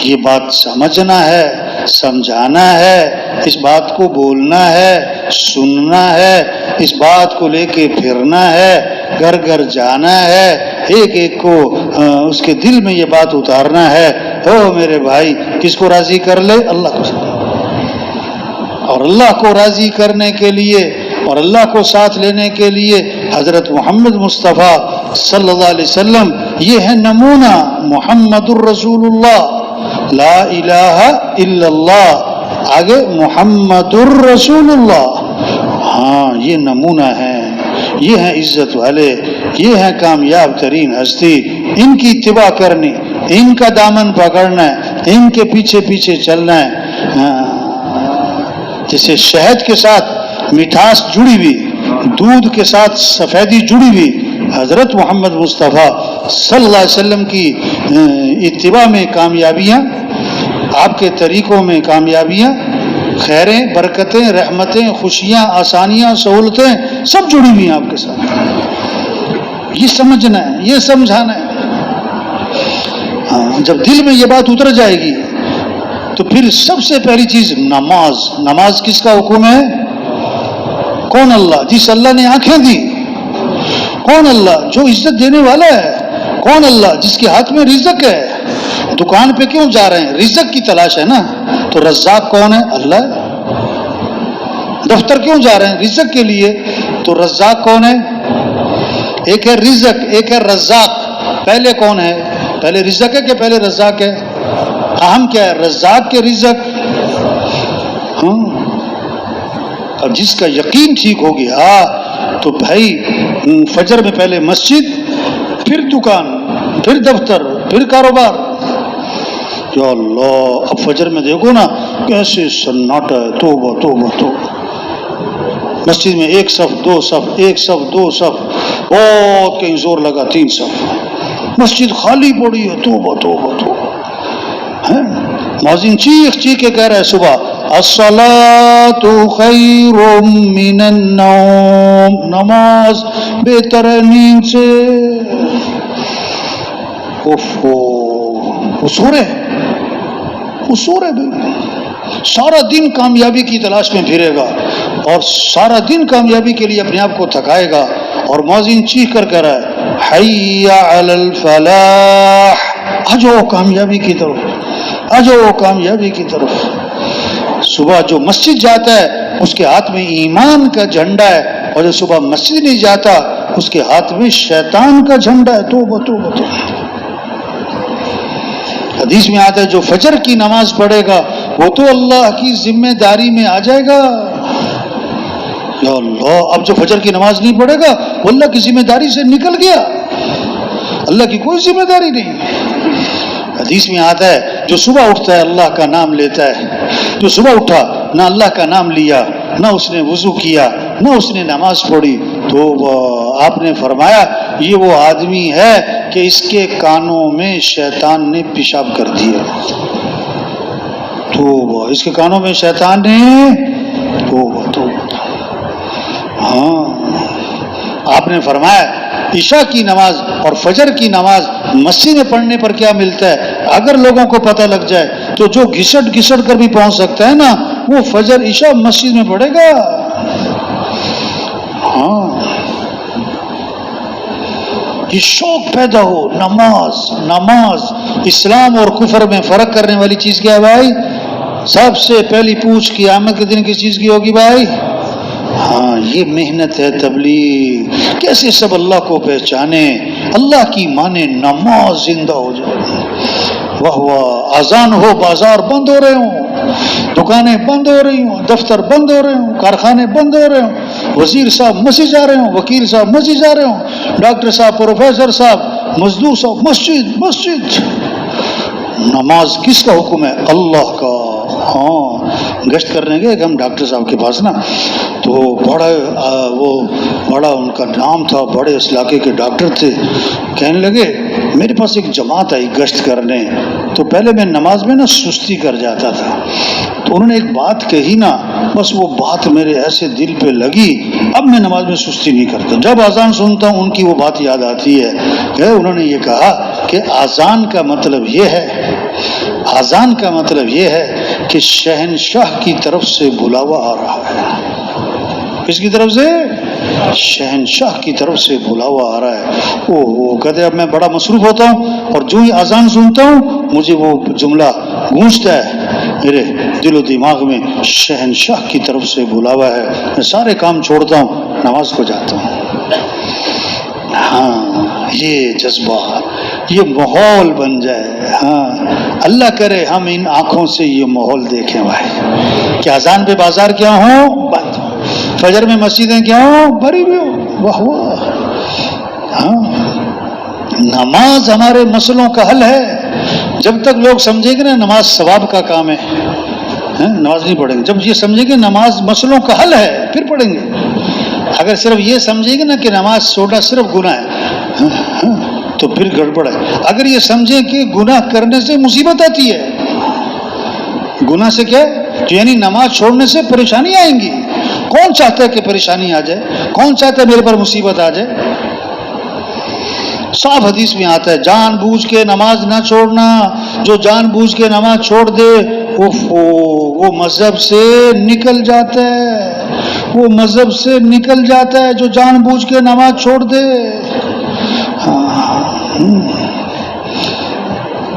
[SPEAKER 1] یہ بات سمجھنا ہے، سمجھانا ہے، اس بات کو بولنا ہے، سننا ہے، اس بات کو لے کے پھرنا ہے، گھر گھر جانا ہے، ایک ایک کو اس کے دل میں یہ بات اتارنا ہے. او میرے بھائی، کس کو راضی کر لے؟ اللہ کو. اور اللہ کو راضی کرنے کے لیے اور اللہ کو ساتھ لینے کے لیے حضرت محمد مصطفیٰ صلی اللہ علیہ وسلم یہ ہے نمونہ. محمد الرسول اللہ، لا الہ الا اللہ، آگے محمد الرسول اللہ. ہاں یہ نمونہ ہے، یہ ہیں عزت والے، یہ ہیں کامیاب ترین ہستی. ان کی اتباع کرنی، ان کا دامن پکڑنا ہے، ان کے پیچھے پیچھے چلنا ہے. جیسے شہد کے ساتھ مٹھاس جڑی ہوئی، دودھ کے ساتھ سفیدی جڑی ہوئی، حضرت محمد مصطفیٰ صلی اللہ علیہ وسلم کی اتباع میں کامیابیاں، آپ کے طریقوں میں کامیابیاں، خیریں، برکتیں، رحمتیں، خوشیاں، آسانیاں، سہولتیں سب جڑی ہوئی ہیں آپ کے ساتھ. یہ سمجھنا ہے، یہ سمجھانا ہے. جب دل میں یہ بات اتر جائے گی تو پھر سب سے پہلی چیز نماز. نماز کس کا حکم ہے؟ کون؟ اللہ. جس اللہ نے آنکھیں دی. کون اللہ؟ جو عزت دینے والا ہے. کون اللہ؟ جس کے ہاتھ میں رزق ہے. دکان پہ کیوں جا رہے ہیں؟ رزق کی تلاش ہے نا. تو رزاق کون ہے؟ اللہ. دفتر کیوں جا رہے ہیں؟ رزق کے لیے. تو رزاق کون ہے؟ ایک ہے رزق، ایک ہے رزاق. پہلے کون ہے؟ پہلے رزق ہے کہ پہلے رزاق ہے؟ اہم کیا ہے؟ رزاق کے رزق. ہاں اب جس کا یقین ٹھیک ہو گیا تو بھائی فجر میں پہلے مسجد، پھر دکان، پھر دفتر، پھر کاروبار. یا اللہ، اب فجر میں دیکھو نا کیسے سناٹا ہے. توبہ توبہ توبہ. مسجد میں ایک صف، دو صف، ایک صف، دو صف. بہت کہیں زور لگا 3 صف، مسجد خالی پڑی ہے، توبہ توبہ توبہ، مؤذن چیخ چیخ کے کہہ رہا ہے صبح الصلاۃ خیر من النوم، نماز بہتر ہے نیند سے. وہ سو رہے بھائی، سارا دن کامیابی کی تلاش میں پھرے گا اور سارا دن کامیابی کے لیے اپنے آپ کو تھکائے گا، اور مؤذن چیخ کر کہہ رہا ہے حی علی الفلاح، آ جاؤ کامیابی کی طرف، آ جاؤ کامیابی کی طرف. صبح جو مسجد جاتا ہے اس کے ہاتھ میں ایمان کا جھنڈا ہے، اور جو صبح مسجد نہیں جاتا اس کے ہاتھ میں شیطان کا جھنڈا ہے. توبہ توبہ توبہ. حدیث میں آتا ہے جو فجر کی نماز پڑھے گا وہ تو اللہ کی ذمہ داری میں آ جائے گا. یا اللہ، اب جو فجر کی نماز نہیں پڑھے گا وہ اللہ کی ذمہ داری سے نکل گیا، اللہ کی کوئی ذمہ داری نہیں. حدیث میں آتا ہے جو صبح اٹھتا ہے اللہ کا نام لیتا ہے، جو صبح اٹھا نہ اللہ کا نام لیا، نہ اس نے وضو کیا، نہ اس نے نماز پڑھی، تو آپ نے فرمایا یہ وہ آدمی ہے کہ اس کے کانوں میں شیطان نے پیشاب کر دیا. تو اس کے کانوں میں شیطان نے تو ہاں. آپ نے فرمایا عشاء کی نماز اور فجر کی نماز مسجد میں پڑھنے پر کیا ملتا ہے، اگر لوگوں کو پتہ لگ جائے تو جو گھسٹ گھسٹ کر بھی پہنچ سکتا ہے نا وہ فجر عشاء مسجد میں پڑھے گا. ہاں، یہ شوق پیدا ہو. نماز اسلام اور کفر میں فرق کرنے والی چیز کیا ہے بھائی؟ سب سے پہلی پوچھ قیامت کے دن کس چیز کی ہوگی بھائی؟ ہاں، یہ محنت ہے تبلیغ. کیسے سب اللہ کو پہچانے، اللہ کی مانے، نماز زندہ ہو جائے. واہ واہ، اذان ہو بازار بند ہو رہے ہوں، دکانیں بند ہو رہی ہوں، دفتر بند ہو رہے ہوں، کارخانے بند ہو رہے ہوں، وزیر صاحب مسجد جا رہے ہوں، وکیل صاحب مسجد جا رہے ہوں، ڈاکٹر صاحب، پروفیسر صاحب، مزدور صاحب مسجد. نماز کس کا حکم ہے؟ اللہ کا. ہاں، گشت کرنے گئے کہ ہم ڈاکٹر صاحب کے پاس نا، تو بڑا ان کا نام تھا، بڑے اس علاقے کے ڈاکٹر تھے. کہنے لگے میرے پاس ایک جماعت آئی گشت کرنے، تو پہلے میں نماز میں نا سستی کر جاتا تھا، تو انہوں نے ایک بات کہی نا، بس وہ بات میرے ایسے دل پہ لگی، اب میں نماز میں سستی نہیں کرتا. جب اذان سنتا ہوں ان کی وہ بات یاد آتی ہے کہ انہوں نے یہ کہا کہ اذان کا مطلب یہ ہے، اذان کا مطلب یہ ہے کہ شہنشاہ کی طرف سے بلاوا آ رہا ہے. کس کی طرف سے؟ شہنشاہ کی طرف سے بلاوا آ رہا ہے. وہ کہتے اب میں بڑا مصروف ہوتا ہوں اور جو ہی اذان سنتا ہوں مجھے وہ جملہ گونجتا ہے میرے دل و دماغ میں، شہنشاہ کی طرف سے بلاوا ہے. میں سارے کام چھوڑتا ہوں، نماز کو جاتا ہوں. ہاں، یہ جذبہ، یہ ماحول بن جائے. ہاں، اللہ کرے ہم ان آنکھوں سے یہ ماحول دیکھیں بھائی، کہ اذان پہ بازار کیا ہوں بند، فجر میں مسجدیں کیا ہوں بھری ہوئی ہوں. واہ واہ. ہاں، نماز ہمارے مسئلوں کا حل ہے. جب تک لوگ سمجھیں گے نا نماز ثواب کا کام ہے، نماز نہیں پڑھیں گے. جب یہ سمجھیں گے نماز مسئلوں کا حل ہے پھر پڑھیں گے. اگر صرف یہ سمجھیں گے نا کہ نماز چھوڑنا صرف گناہ ہے تو پھر گڑبڑ ہے. اگر یہ سمجھیں کہ گناہ کرنے سے مصیبت آتی ہے، گناہ سے کیا تو یعنی نماز چھوڑنے سے پریشانی آئیں گی. کون چاہتا ہے کہ پریشانی آ جائے؟ کون چاہتا ہے میرے پر مصیبت آ جائے؟ صاف حدیث میں آتا ہے جان بوجھ کے نماز نہ چھوڑنا. جو جان بوجھ کے نماز چھوڑ دے وہ مذہب سے نکل جاتا ہے، وہ مذہب سے نکل جاتا ہے جو جان بوجھ کے نماز چھوڑ دے.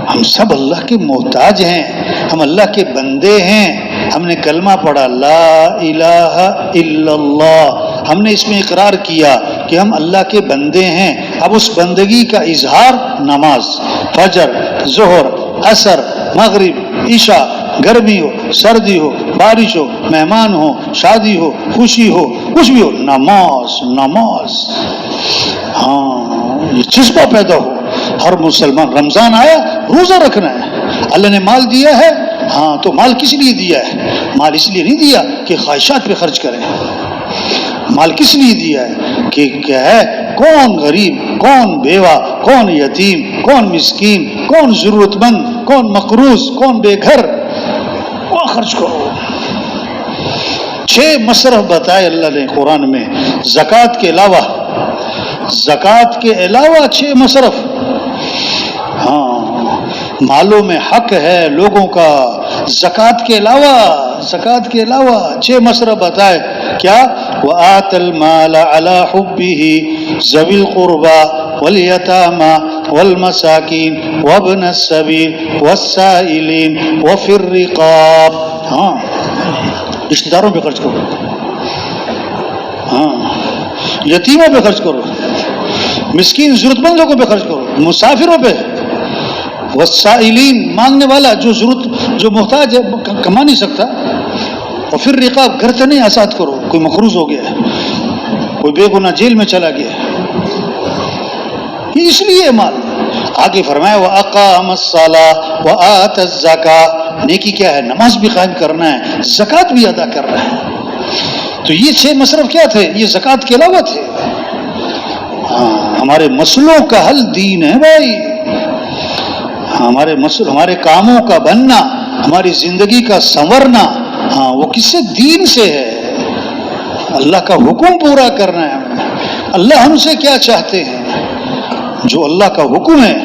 [SPEAKER 1] ہم سب اللہ کے محتاج ہیں، ہم اللہ کے بندے ہیں. ہم نے کلمہ پڑھا لا الہ الا اللہ، ہم نے اس میں اقرار کیا کہ ہم اللہ کے بندے ہیں. اب اس بندگی کا اظہار نماز، فجر، ظہر، عصر، مغرب، عشاء، گرمی ہو، سردی ہو، بارش ہو، مہمان ہو، شادی ہو، خوشی ہو، کچھ بھی ہو، نماز. ہاں، یہ جذبہ پیدا ہو. ہر مسلمان رمضان آیا روزہ رکھنا ہے. اللہ نے مال دیا ہے، ہاں تو مال کس لیے دیا ہے؟ مال اس لیے نہیں دیا کہ خواہشات پہ خرچ کریں. مال کس لیے دیا ہے کہ کیا ہے کون غریب، کون بیوہ، کون یتیم، کون مسکین، کون ضرورت مند، کون مقروض، کون بے گھر، وہ خرچ کرو۔ 6 مصرف بتائے اللہ نے قرآن میں، زکوٰۃ کے علاوہ، زکوٰۃ کے علاوہ 6 مصرف۔ ہاں، مالوں میں حق ہے لوگوں کا، زکوٰۃ کے علاوہ، زکوٰۃ کے علاوہ 6 مصرف بتائے۔ کیا؟ وَآتَ الْمَالَ عَلَى حُبِّهِ ذَوِي الْقُرْبَى وَالْيَتَامَى وَالْمَسَاكِينِ وَابْنَ السَّبِيلِ وَالسَّائِلِينَ وَفِي الرِّقَابِ۔ ہاں، رشتہ داروں پہ خرچ کرو، ہاں، یتیموں پہ خرچ کرو، مسکین ضرورت مند لوگوں پہ خرچ کرو، مسافروں پہ، والسائلین مانگنے والا جو محتاج ہے، کما نہیں سکتا، اور پھر رقاب گردنیں آزاد کرو، کوئی مقروض ہو گیا ہے، کوئی بے گناہ جیل میں چلا گیا ہے، یہ اس لیے مال۔ آگے فرمایا وَأَقَامَ الصَّلَاةَ وَآتَ الزَّكَاةَ، نیکی کیا ہے؟ نماز بھی قائم کرنا ہے، زکوٰۃ بھی ادا کرنا ہے۔ تو یہ 6 مصرف کیا تھے؟ یہ زکوٰۃ کے علاوہ تھے۔ ہاں، ہمارے مسئلوں کا حل دین ہے بھائی، ہمارے کاموں کا بننا، ہماری زندگی کا سنورنا، ہاں، وہ کس سے؟ دین سے ہے۔ اللہ کا حکم پورا کرنا ہے ہمیں۔ اللہ ہم سے کیا چاہتے ہیں؟ جو اللہ کا حکم ہے،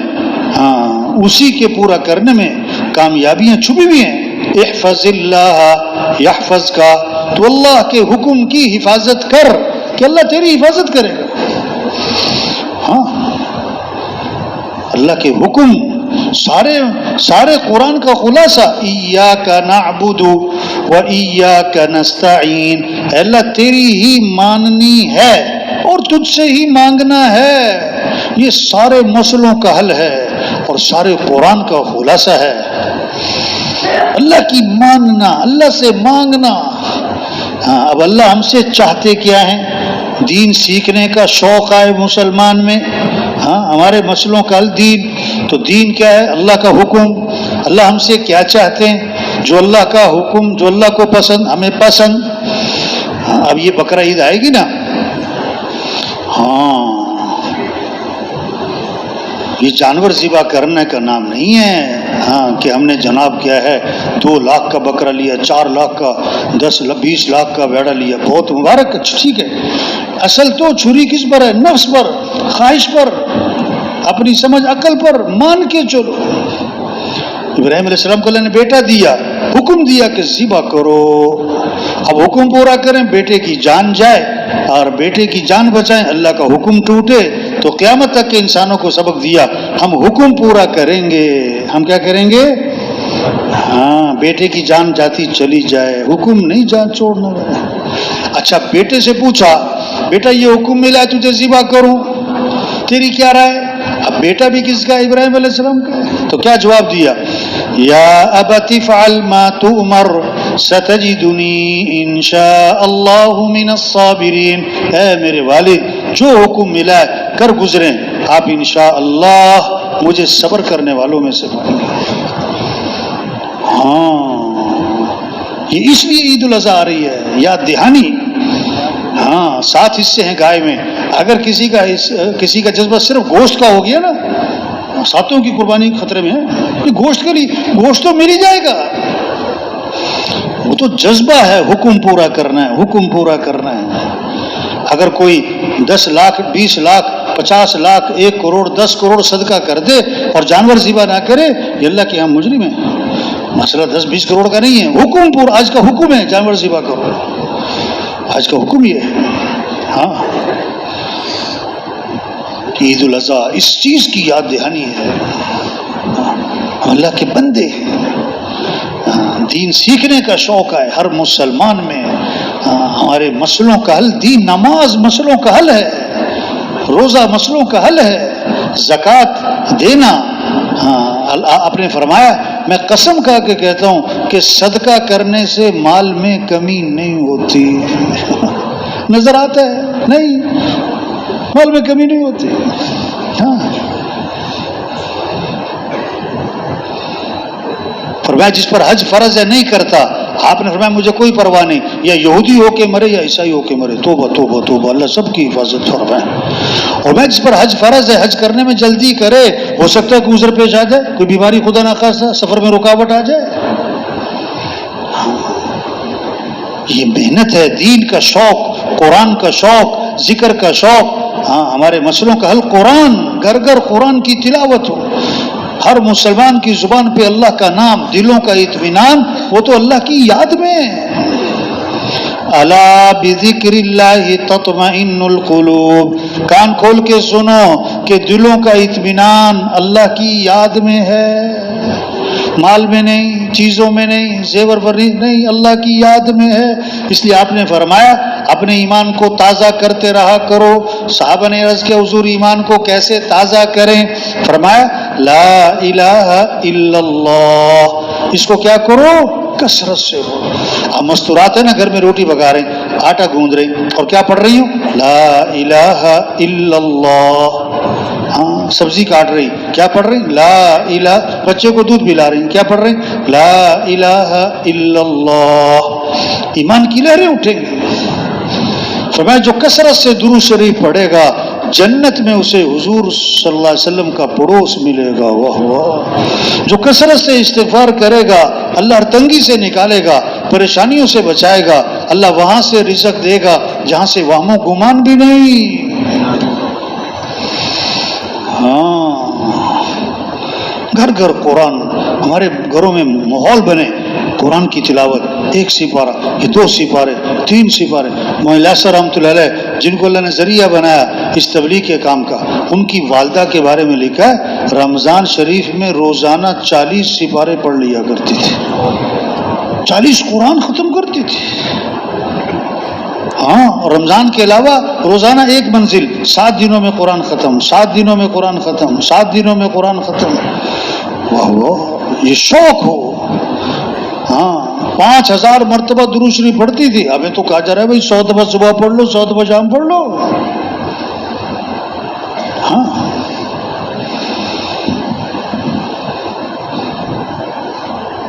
[SPEAKER 1] ہاں، اسی کے پورا کرنے میں کامیابیاں چھپی ہوئی ہیں۔ احفظ اللہ یحفظ کا، تو اللہ کے حکم کی حفاظت کر کہ اللہ تیری حفاظت کرے گا۔ ہاں، اللہ کے حکم سارے قرآن کا خلاصہ، ایاک نعبد و ایاک نستعین، اللہ تیری ہی ماننی ہے اور تجھ سے ہی مانگنا ہے، یہ سارے مسئلوں کا حل ہے اور سارے قرآن کا خلاصہ ہے۔ اللہ کی ماننا، اللہ سے مانگنا۔ ہاں، اب اللہ ہم سے چاہتے کیا ہیں؟ دین سیکھنے کا شوق آئے مسلمان میں، ہاں، ہمارے مسئلوں کا حل دین۔ تو دین کیا ہے؟ اللہ کا حکم۔ اللہ ہم سے کیا چاہتے ہیں؟ جو اللہ کا حکم، جو اللہ کو پسند، ہمیں پسند۔ ہاں، اب یہ بقرہ عید آئے گی نا، ہاں، یہ جانور ذبح کرنے کا نام نہیں ہے، ہاں، کہ ہم نے جناب کیا ہے 2 لاکھ کا بکرا لیا، 4 لاکھ کا، 10 20 لاکھ کا بیڑا لیا، بہت مبارک، ٹھیک ہے۔ اصل تو چھری کس پر ہے؟ نفس پر، خواہش پر، اپنی سمجھ عقل پر مان کے چلو۔ ابراہیم علیہ السلام کو اللہ نے بیٹا دیا، حکم دیا کہ ذبح کرو، اب حکم پورا کریں، بیٹے کی جان جائے اور بیٹے کی جان بچائیں، اللہ کا حکم ٹوٹے تو قیامت تک کے انسانوں کو سبق دیا، ہم حکم پورا کریں گے، ہم کیا کریں گے؟ ہاں، بیٹے کی جان جاتی چلی جائے، حکم نہیں جان چھوڑنا۔ اچھا، بیٹے سے پوچھا، بیٹا یہ حکم ملا ہے تجھے ذبح کروں، تیری کیا رائے؟ اب بیٹا بھی کس کا؟ ابراہیم علیہ السلام کا۔ تو کیا جواب دیا؟ یا ابت افعل ما تؤمر ستجدنی ان شاء اللہ من الصابرین، اے میرے والد جو حکم ملا ہے کر گزریں، آپ انشاءاللہ مجھے صبر کرنے والوں میں سے پائیں گے۔ ہاں، یہ اس لیے عید الاضحیٰ آ رہی ہے، یاد دہانی۔ ہاں، 7 حصے ہیں گائے میں، اگر کسی کا جذبہ صرف گوشت کا ہو گیا نا، 7 کی قربانی خطرے میں ہے، گوشت کے لیے گوشت تو مل ہی جائے گا، وہ تو جذبہ ہے، حکم پورا کرنا ہے، حکم پورا کرنا ہے۔ اگر کوئی 10 لاکھ 20 لاکھ 50 لاکھ 1 کروڑ 10 کروڑ صدقہ کر دے اور جانور ذبح نہ کرے، یہ اللہ کے ہاں مجرم ہے۔ مسئلہ 10-20 کروڑ کا نہیں ہے، حکم پورا، آج کا حکم ہے جانور ذبح کرو، آج کا حکم یہ ہے۔ ہاں، عید الاضحیٰ اس چیز کی یاد دہانی ہے، اللہ کے بندے ہیں، دین سیکھنے کا شوق ہے ہر مسلمان میں۔ ہمارے مسئلوں کا حل دین، نماز مسئلوں کا حل ہے، روزہ مسئلوں کا حل ہے، زکوٰۃ دینا۔ آپ نے فرمایا، میں قسم کھا کے کہتا ہوں کہ صدقہ کرنے سے مال میں کمی نہیں ہوتی۔ نظر آتا ہے نہیں، مال میں کمی نہیں ہوتی۔ ہاں، فرمایا جس پر حج فرض ہے نہیں کرتا، آپ نے فرمایا مجھے کوئی پرواہ نہیں، یا یہودی ہو کے مرے یا عیسائی ہو کے مرے، توبہ توبہ توبہ، اللہ سب کی حفاظت فرمائے۔ اور میں جس پر حج فرض ہے حج کرنے میں جلدی کرے، ہو سکتا ہے کوئی عذر پیش آ جائے، کوئی بیماری خدا نخواستہ سفر میں رکاوٹ آ جائے۔ یہ محنت ہے، دین کا شوق، قرآن کا شوق، ذکر کا شوق۔ ہاں ہمارے مسئلوں کا حل قرآن، گھر گھر قرآن کی تلاوت ہو، ہر مسلمان کی زبان پہ اللہ کا نام، دلوں کا اطمینان، وہ تو اللہ کی یاد میں ہے۔ الا بذکر اللہ تطمئن القلوب، کان کھول کے سنو کہ دلوں کا اطمینان اللہ کی یاد میں ہے، مال میں نہیں، چیزوں میں نہیں، زیور ورنی نہیں، اللہ کی یاد میں ہے۔ اس لیے آپ نے فرمایا اپنے ایمان کو تازہ کرتے رہا کرو۔ صحابہ نے عرض کیا حضور ایمان کو کیسے تازہ کریں؟ فرمایا لا الہ الا اللہ، اس کو کیا کرو؟ کثرت سے ہو۔ اب مستورات ہے نا، گھر میں روٹی پکا رہے ہیں، آٹا گوندھ رہے ہیں، اور کیا پڑھ رہی ہوں؟ لا الہ الا اللہ۔ ہاں سبزی کاٹ رہی، کیا پڑھ رہی؟ لا الہ۔ بچے کو دودھ پلا رہی، کیا پڑھ رہی؟ لا الہ الا اللہ۔ ایمان کی لہریں اٹھیں گی۔ فرمایا جو کثرت سے درود شریف پڑھے گا جنت میں اسے حضور صلی اللہ علیہ وسلم کا پڑوس ملے گا۔ واہ واہ۔ جو کثرت سے استغفار کرے گا اللہ ہر تنگی سے نکالے گا، پریشانیوں سے بچائے گا، اللہ وہاں سے رزق دے گا جہاں سے وہم و گمان بھی نہیں۔ ہاں گھر گھر قرآن، ہمارے گھروں میں ماحول بنے قرآن کی تلاوت، ایک سپارہ، یہ 2 سپارے، 3 سپارے۔ مولانا یاسر رحمۃ اللہ علیہ جن کو اللہ نے ذریعہ بنایا اس تبلیغ کے کام کا، ان کی والدہ کے بارے میں لکھا ہے رمضان شریف میں روزانہ 40 سپارے پڑھ لیا کرتی تھی، 40 قرآن ختم کرتی تھی۔ ہاں رمضان کے علاوہ روزانہ ایک منزل، 7 دنوں میں قرآن ختم، 7 دنوں میں قرآن ختم، 7 دنوں میں قرآن ختم۔ واہ واہ، یہ شوق ہو۔ ہاں 5000 مرتبہ درود شریف پڑھتی تھی، ہمیں تو کہا جا رہا ہے بھائی 100 دفعہ صبح پڑھ لو، 100 دفعہ شام پڑھ لو۔ ہاں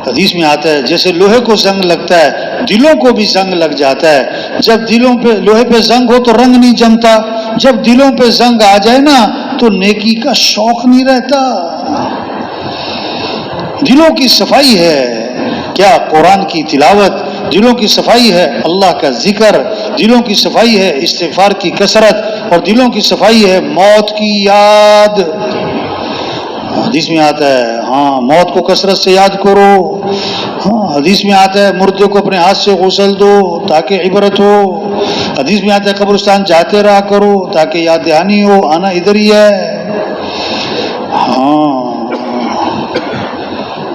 [SPEAKER 1] حدیث میں آتا ہے جیسے لوہے کو زنگ لگتا ہے دلوں کو بھی زنگ لگ جاتا ہے۔ جب دلوں پہ لوہے پہ زنگ ہو تو رنگ نہیں جمتا، جب دلوں پہ زنگ آ جائے نا تو نیکی کا شوق نہیں رہتا۔ دلوں کی صفائی ہے کیا؟ قرآن کی تلاوت، دلوں کی صفائی ہے اللہ کا ذکر، دلوں کی صفائی ہے استغفار کی کثرت، اور دلوں کی صفائی ہے موت کی یاد۔ حدیث میں آتا ہے ہاں موت کو کثرت سے یاد کرو۔ ہاں حدیث میں آتا ہے مردے کو اپنے ہاتھ سے غسل دو تاکہ عبرت ہو۔ حدیث میں آتا ہے قبرستان جاتے رہا کرو تاکہ یاد دہانی ہو، آنا ادھر ہی ہے۔ ہاں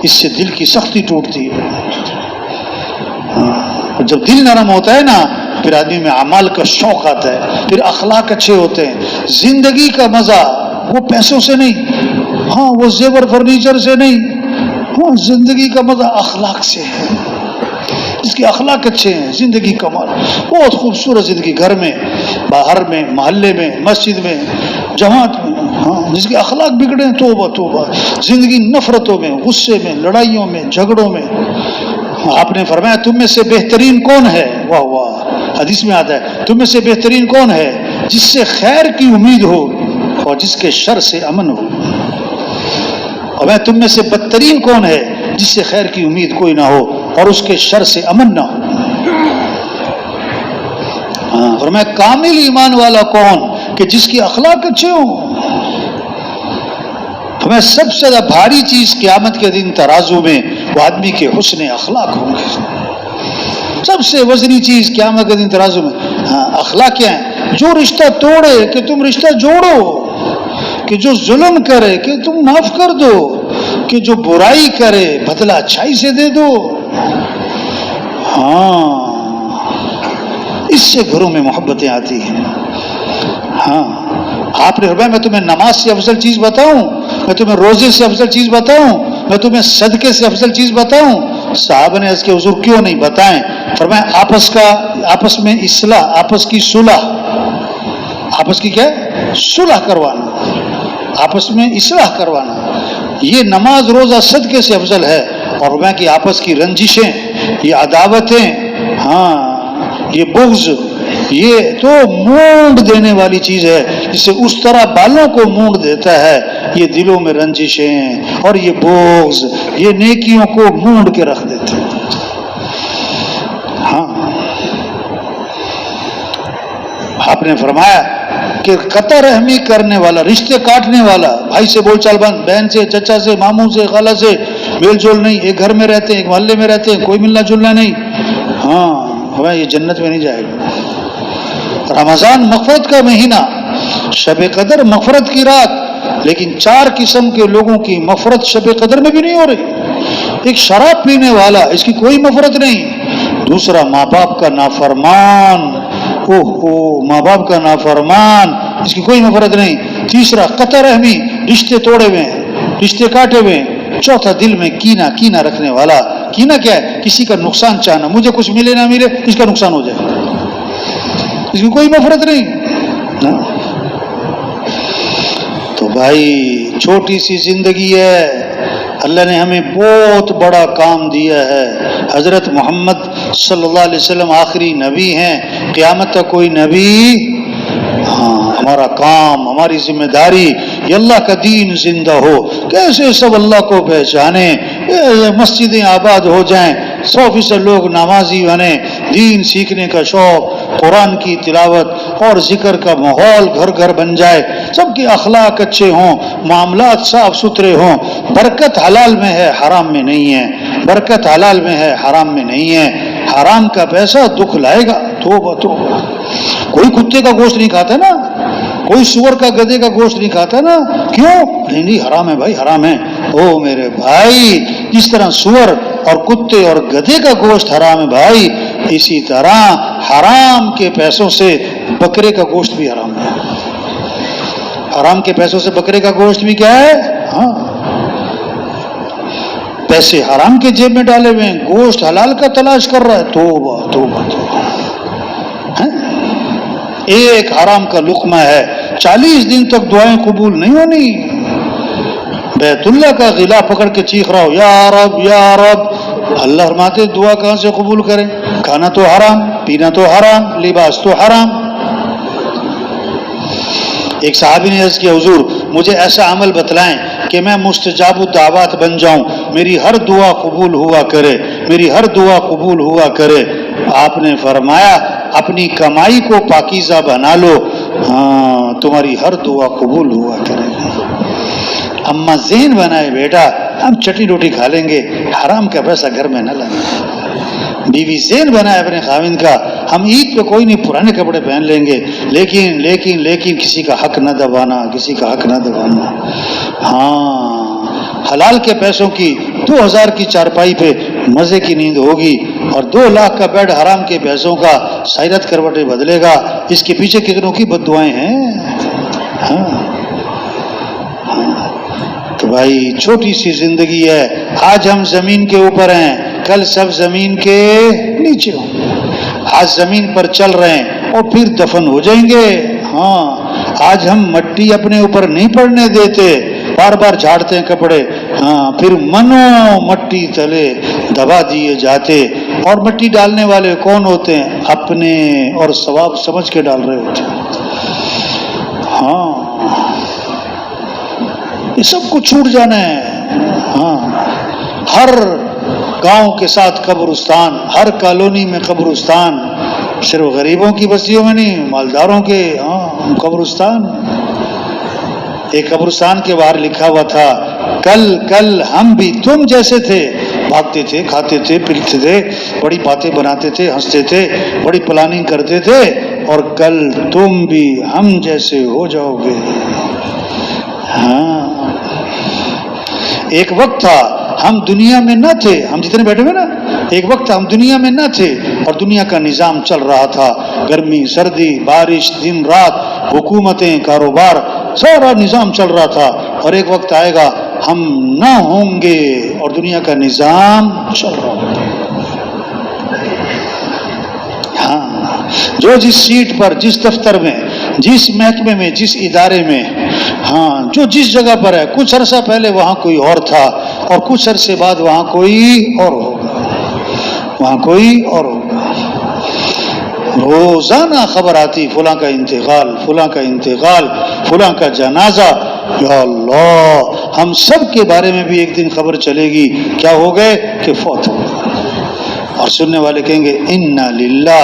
[SPEAKER 1] اس سے دل کی سختی ٹوٹتی ہے۔ اور جب دل نرم ہوتا ہے نا پھر آدمی میں اعمال کا شوق آتا ہے، پھر اخلاق اچھے ہوتے ہیں۔ زندگی کا مزہ وہ پیسوں سے نہیں، ہاں وہ زیور فرنیچر سے نہیں، ہاں زندگی کا مزہ اخلاق سے ہے۔ جس کے اخلاق اچھے ہیں زندگی کمال، بہت خوبصورت زندگی، گھر میں، باہر میں، محلے میں، مسجد میں، جماعت میں۔ ہاں جس کے اخلاق بگڑے ہیں توبہ توبہ، زندگی نفرتوں میں، غصے میں، لڑائیوں میں، جھگڑوں میں۔ آپ نے فرمایا تم میں سے بہترین کون ہے؟ واہ واہ، حدیث میں آتا ہے تم میں سے بہترین کون ہے؟ جس سے خیر کی امید ہو اور جس کے شر سے امن ہو۔ اور میں تم میں سے بدترین کون ہے؟ جس سے خیر کی امید کوئی نہ ہو اور اس کے شر سے امن نہ ہو۔ ہاں فرمایا کامل ایمان والا کون؟ کہ جس کی اخلاق اچھے ہوں۔ ہمیں سب سے زیادہ بھاری چیز قیامت کے دن ترازو میں وہ آدمی کے حسن اخلاق ہوں گے۔ سب سے وزنی چیز قیامت کے دن ترازو میں ہاں اخلاق کیا ہے؟ جو رشتہ توڑے کہ تم رشتہ جوڑو، کہ جو ظلم کرے کہ تم معاف کر دو، کہ جو برائی کرے بدلہ اچھائی سے دے دو۔ ہاں اس سے گھروں میں محبتیں آتی ہیں۔ ہاں آپ نے فرمایا میں تمہیں نماز سے افضل چیز بتاؤں، میں تمہیں روزے سے افضل چیز بتاؤں، میں تمہیں صدقے سے افضل چیز بتاؤں؟ صحابہ نے اس کے حضور کیوں نہیں بتائیں؟ فرمایا آپس میں اصلاح، آپس کی صلح، آپس کی کیا؟ صلح کروانا، آپس میں اصلاح کروانا۔ یہ نماز روزہ صدقے سے افضل ہے۔ اور میں کہ آپس کی رنجشیں، یہ عداوتیں، ہاں یہ بغض، یہ تو مونڈ دینے والی چیز ہے، جسے اس طرح بالوں کو مونڈ دیتا ہے، یہ دلوں میں رنجشیں اور یہ بغض یہ نیکیوں کو مونڈ کے رکھ دیتے ہیں۔ ہاں آپ نے فرمایا کہ قطع رحمی کرنے والا، رشتے کاٹنے والا، بھائی سے بول چال بند، بہن سے، چچا سے، ماموں سے، خالہ سے میل جول نہیں، ایک گھر میں رہتے ہیں، ایک محلے میں رہتے ہیں، کوئی ملنا جلنا نہیں، ہاں ہمیں یہ جنت میں نہیں جائے گا۔ رمضان مغفرت کا مہینہ، شب قدر مغفرت کی رات، لیکن 4 قسم کے لوگوں کی مغفرت شب قدر میں بھی نہیں ہو رہی۔ ایک شراب پینے والا، اس کی کوئی مغفرت نہیں۔ دوسرا ماں باپ کا نافرمان، ماں باپ کا نافرمان، اس کی کوئی مغفرت نہیں۔ تیسرا قطع رحمی، رشتے توڑے ہوئے ہیں، رشتے کاٹے ہوئے ہیں۔ چوتھا دل میں کینہ رکھنے والا۔ کینہ کیا ہے؟ کسی کا نقصان چاہنا، مجھے کچھ ملے نہ ملے اس کا نقصان ہو جائے، اس کی کوئی مغفرت نہیں۔ تو بھائی چھوٹی سی زندگی ہے، اللہ نے ہمیں بہت بڑا کام دیا ہے۔ حضرت محمد صلی اللہ علیہ وسلم آخری نبی ہیں، قیامت تک کوئی نبی، ہمارا کام، ہماری ذمہ داری، یہ اللہ کا دین زندہ ہو، کیسے سب اللہ کو پہچانے، مسجدیں آباد ہو جائیں، 100% لوگ نمازی بنیں، دین سیکھنے کا شوق، قرآن کی تلاوت اور ذکر کا ماحول گھر گھر بن جائے، سب کے اخلاق اچھے ہوں، معاملات صاف ستھرے ہوں۔ برکت حلال میں ہے، حرام میں نہیں ہے، برکت حلال میں ہے، حرام میں نہیں ہے۔ حرام کا پیسہ دکھ لائے گا، توبہ توبہ۔ کوئی کتے کا گوشت نہیں کھاتا نا، کوئی سور کا گدھے کا گوشت نہیں کھاتا نا، کیوں؟ نہیں حرام ہے بھائی، حرام ہے۔ او میرے بھائی، جس طرح سور اور کتے اور گدھے کا گوشت حرام ہے بھائی، اسی طرح حرام کے پیسوں سے بکرے کا گوشت بھی حرام ہے۔ حرام کے پیسوں سے بکرے کا گوشت بھی کیا ہے؟ ہاں، پیسے حرام کے جیب میں ڈالے ہوئے ہیں، گوشت حلال کا تلاش کر رہا ہے، توبہ توبہ توبہ۔ ایک حرام کا لقمہ ہے، 40 دن تک دعائیں قبول نہیں ہونی۔ بیت اللہ کا غلا پکڑ کے چیخ رہا ہو، یا رب یا رب، اللہ فرماتے دعا کہاں سے قبول کریں؟ کھانا تو حرام، پینا تو حرام، لباس تو حرام۔ ایک صحابی نے عرض کیا، حضور مجھے ایسا عمل بتلائیں کہ میں مستجاب الدعوات بن جاؤں، میری ہر دعا قبول ہوا کرے، میری ہر دعا قبول ہوا کرے۔ آپ نے فرمایا اپنی کمائی کو پاکیزہ بنا لو، ہاں تمہاری ہر دعا قبول ہوا کرے گا۔ اما ذہن بنائے بیٹا ہم چٹنی روٹی کھا لیں گے، حرام کا پیسہ گھر میں نہ لائیں۔ بیوی ذہن بنائے اپنے خاوند کا، ہم عید پہ کوئی نہیں پرانے کپڑے پہن لیں گے، لیکن لیکن لیکن کسی کا حق نہ دبانا، کسی کا حق نہ دبانا۔ ہاں حلال کے پیسوں کی 2000 کی چارپائی پہ مزے کی نیند ہوگی، اور 2 لاکھ کا بیڈ حرام کے پیسوں کا سیرت کروٹیں بدلے گا۔ اس کے پیچھے کتنوں کی بد دعائیں ہیں۔ ہاں تو بھائی چھوٹی سی زندگی ہے، آج ہم زمین کے اوپر ہیں، کل سب زمین کے نیچے ہوں گے۔ آج زمین پر چل رہے ہیں اور پھر دفن ہو جائیں گے۔ ہاں آج ہم مٹی اپنے اوپر نہیں پڑنے دیتے، بار بار جھاڑتے ہیں کپڑے، ہاں پھر منو مٹی تلے دبا دیے جاتے۔ اور مٹی ڈالنے والے کون ہوتے ہیں؟ اپنے اور ثواب سمجھ کے ڈال رہے ہوتے ہیں۔ ہاں یہ سب کو چھوٹ جانا ہے۔ ہاں ہر گاؤں کے ساتھ قبرستان، ہر کالونی میں قبرستان، صرف غریبوں کی بستیوں میں نہیں، مالداروں کے ہاں قبرستان۔ ایک قبرستان کے باہر لکھا ہوا تھا، کل ہم بھی تم جیسے تھے، بھاگتے تھے، کھاتے تھے، پھرتے تھے، بڑی باتیں بناتے تھے، ہنستے تھے، بڑی پلاننگ کرتے تھے، اور کل تم بھی ہم جیسے ہو جاؤ گے۔ ہاں ایک وقت تھا ہم دنیا میں نہ تھے، ہم جتنے بیٹھے ہوئے نا، ایک وقت ہم دنیا میں نہ تھے اور دنیا کا نظام چل رہا تھا، گرمی سردی بارش دن رات، حکومتیں کاروبار، سارا نظام چل رہا تھا، اور ایک وقت آئے گا ہم نہ ہوں گے اور دنیا کا نظام چل رہا ہوگا۔ ہاں جو جس سیٹ پر، جس دفتر میں، جس محکمے میں، جس ادارے میں، ہاں جو جس جگہ پر ہے، کچھ عرصہ پہلے وہاں کوئی اور تھا، اور کچھ عرصے بعد وہاں کوئی اور ہوگا، وہاں کوئی اور ہوگا۔ روزانہ خبر آتی فلاں کا انتقال، فلاں کا انتقال، فلاں کا جنازہ۔ یا اللہ، ہم سب کے بارے میں بھی ایک دن خبر چلے گی، کیا ہو گئے کہ فوت ہو گئے۔ اور سننے والے کہیں گے انا للہ،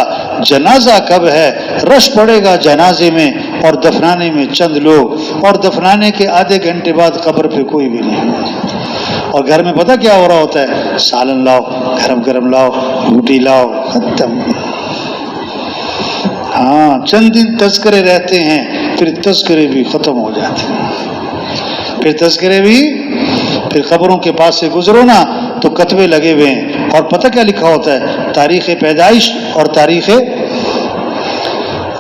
[SPEAKER 1] جنازہ کب ہے؟ رش پڑے گا جنازے میں اور دفنانے میں چند لوگ، اور دفنانے کے آدھے گھنٹے بعد قبر پہ کوئی بھی نہیں۔ اور گھر میں پتہ کیا ہو رہا ہوتا ہے؟ سالن لاؤ، گرم گرم لاؤ، روٹی لاؤ، ختم۔ ہاں، چند دن تذکرے رہتے ہیں، پھر تذکرے بھی ختم ہو جاتے ہیں، پھر تذکرے بھی، پھر قبروں کے پاس سے گزرو نا تو کتبے لگے ہوئے ہیں، اور پتہ کیا لکھا ہوتا ہے؟ تاریخ پیدائش اور تاریخ،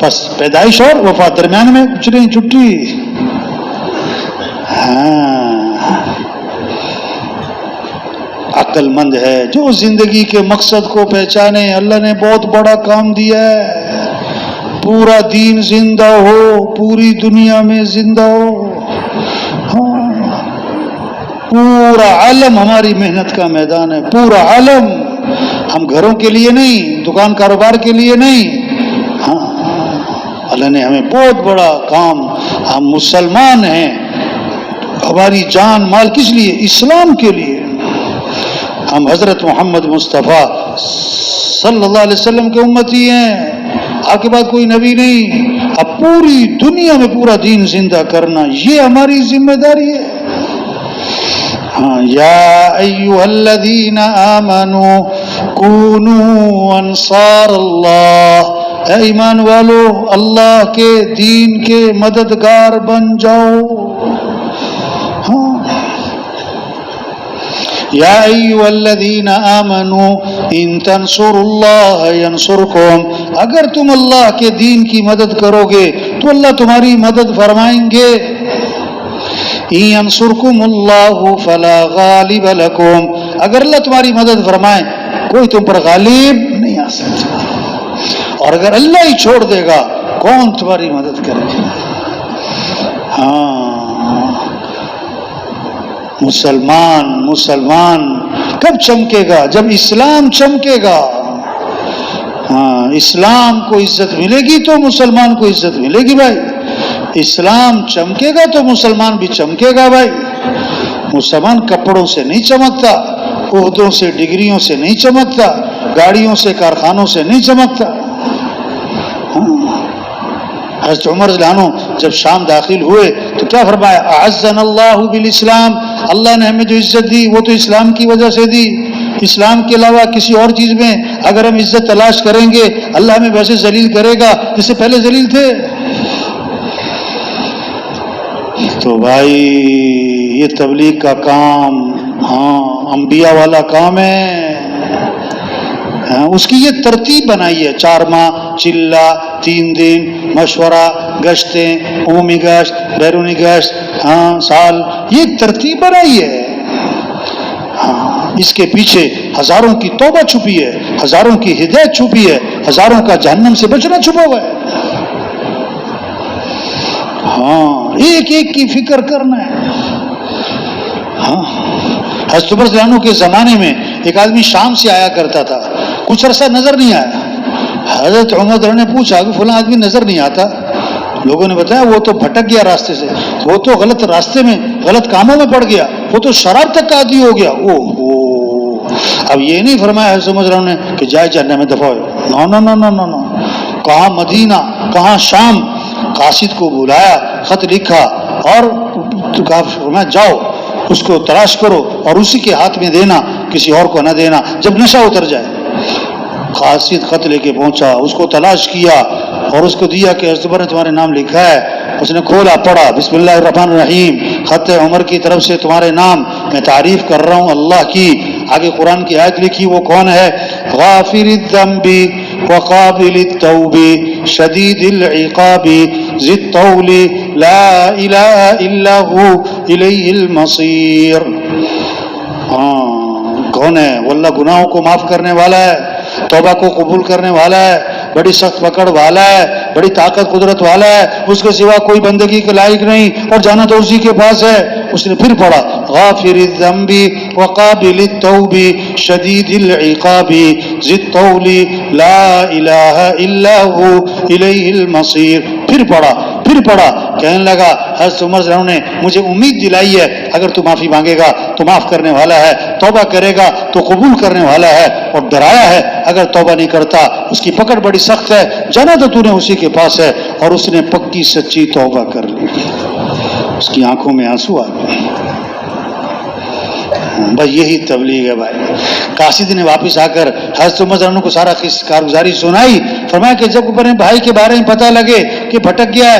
[SPEAKER 1] بس پیدائش اور وفات، درمیان میں کچھ نہیں، چھٹی۔ ہاں، عقل مند ہے جو زندگی کے مقصد کو پہچانے۔ اللہ نے بہت بڑا کام دیا ہے، پورا دین زندہ ہو، پوری دنیا میں زندہ ہو۔ ہاں، پورا عالم ہماری محنت کا میدان ہے، پورا عالم۔ ہم گھروں کے لیے نہیں، دکان کاروبار کے لیے نہیں، ہاں، اللہ نے ہمیں بہت بڑا کام، ہم مسلمان ہیں، ہماری جان مال کس لیے؟ اسلام کے لیے۔ ہم حضرت محمد مصطفیٰ صلی اللہ علیہ وسلم کے امتی ہیں، آپ کے بعد کوئی نبی نہیں۔ اب پوری دنیا میں پورا دین زندہ کرنا، یہ ہماری ذمہ داری ہے۔ ہاں، یا ایھا الذین آمنوا کونوا انصار اللہ، اے ایمان والو اللہ کے دین کے مددگار بن جاؤ۔ ہاں، یا ایھا الذین آمنوا ان تنصروا اللہ ینصرکم، اگر تم اللہ کے دین کی مدد کرو گے تو اللہ تمہاری مدد فرمائیں گے۔ ان ینصرکم اللہ فلا غالب لکم، اگر اللہ تمہاری مدد فرمائے کوئی تم پر غالب نہیں آ سکتا، اور اگر اللہ ہی چھوڑ دے گا کون تمہاری مدد کرے گا؟ ہاں، مسلمان کب چمکے گا؟ جب اسلام چمکے گا۔ ہاں، اسلام کو عزت ملے گی تو مسلمان کو عزت ملے گی بھائی، اسلام چمکے گا تو مسلمان بھی چمکے گا بھائی۔ مسلمان کپڑوں سے نہیں چمکتا، عہدوں سے، ڈگریوں سے نہیں چمکتا، گاڑیوں سے، کارخانوں سے نہیں چمکتا۔ حضرت عمر رضی اللہ عنہ جب شام داخل ہوئے تو کیا فرمایا؟ اعزنا اللہ بالاسلام، اللہ نے ہمیں جو عزت دی وہ تو اسلام کی وجہ سے دی، اسلام کے علاوہ کسی اور چیز میں اگر ہم عزت تلاش کریں گے اللہ ہمیں ویسے ذلیل کرے گا جس سے پہلے ذلیل تھے۔ تو بھائی یہ تبلیغ کا کام، ہاں، انبیاء والا کام ہے۔ اس کی یہ ترتیب بنائی ہے، 4 ماہ چلہ، 3 دن مشورہ، گشتیں، عمومی گشت، بیرونی گشت، ہاں، سال، یہ ترتیب بنائی ہے۔ ہاں، اس کے پیچھے ہزاروں کی توبہ چھپی ہے، ہزاروں کی ہدایت چھپی ہے، ہزاروں کا جہنم سے بچنا چھپا ہوا ہے۔ ہاں، ایک ایک کی فکر کرنا ہے۔ ہاں، حضرت عمر رضی اللہ عنہ کے زمانے میں ایک آدمی شام سے آیا کرتا تھا، کچھ عرصہ نظر نہیں آیا۔ حضرت عمر رضی اللہ عنہ نے پوچھا کہ فلاں آدمی نظر نہیں آتا، لوگوں نے بتایا وہ تو بھٹک گیا راستے سے، وہ تو غلط راستے میں غلط کاموں میں پڑ گیا، وہ تو شراب تک کا عادی ہو گیا۔ اب یہ نہیں فرمایا حضرت عمر رضی اللہ عنہ نے کہ جائے جہنم میں دفع ہو، نو، کہاں مدینہ، کہاں شام، قاصد کو بلایا، خط لکھا اور فرمایا جاؤ اس کو تلاش کرو اور اسی کے ہاتھ میں دینا، کسی اور کو نہ دینا، جب نشہ اتر جائے۔ قاصد خط لے کے پہنچا، اس کو تلاش کیا اور اس کو دیا کہ حضرت عمر نے تمہارے نام لکھا ہے۔ اس نے کھولا، پڑھا، بسم اللہ الرحمن الرحیم، خط عمر کی طرف سے تمہارے نام، میں تعریف کر رہا ہوں اللہ کی۔ آگے قرآن کی آیت لکھی، وہ کون ہے؟ غافر الذنب وقابل التوب شدید العقاب ذی الطول لا الہ الا ہو الیہ المصیر۔ کون ہے؟ وہ اللہ گناہوں کو معاف کرنے والا ہے، توبہ کو قبول کرنے والا ہے، بڑی سخت پکڑ والا ہے، بڑی طاقت قدرت والا ہے، اس کے سوا کوئی بندگی کے لائق نہیں، اور جانا تو اسی کے پاس ہے۔ اس نے پھر پڑھا غافر الذنب وقابل التوب شدید العقاب ذی الطول لا الہ الا هو الیہ المصیر. پھر پڑھا کہنے لگا حضرت عمر رضی اللہ عنہ نے مجھے امید دلائی ہے اگر تو معافی مانگے گا تو معاف کرنے والا ہے، توبہ کرے گا تو قبول کرنے والا ہے، اور ڈرایا ہے اگر توبہ نہیں کرتا اس کی پکڑ بڑی سخت ہے، جانا تو تو نے اسی کے پاس ہے. اور اس نے پکی سچی توبہ کر لی، اس کی آنکھوں میں آنسو آ گئے. بھائی یہی تبلیغ ہے. بھائی قاصد نے واپس آ کر حضرت عمر رضی اللہ عنہ کو سارا کارگزاری سنائی. فرمایا کہ جب اپنے بھائی کے بارے میں پتہ لگے کہ بھٹک گیا ہے،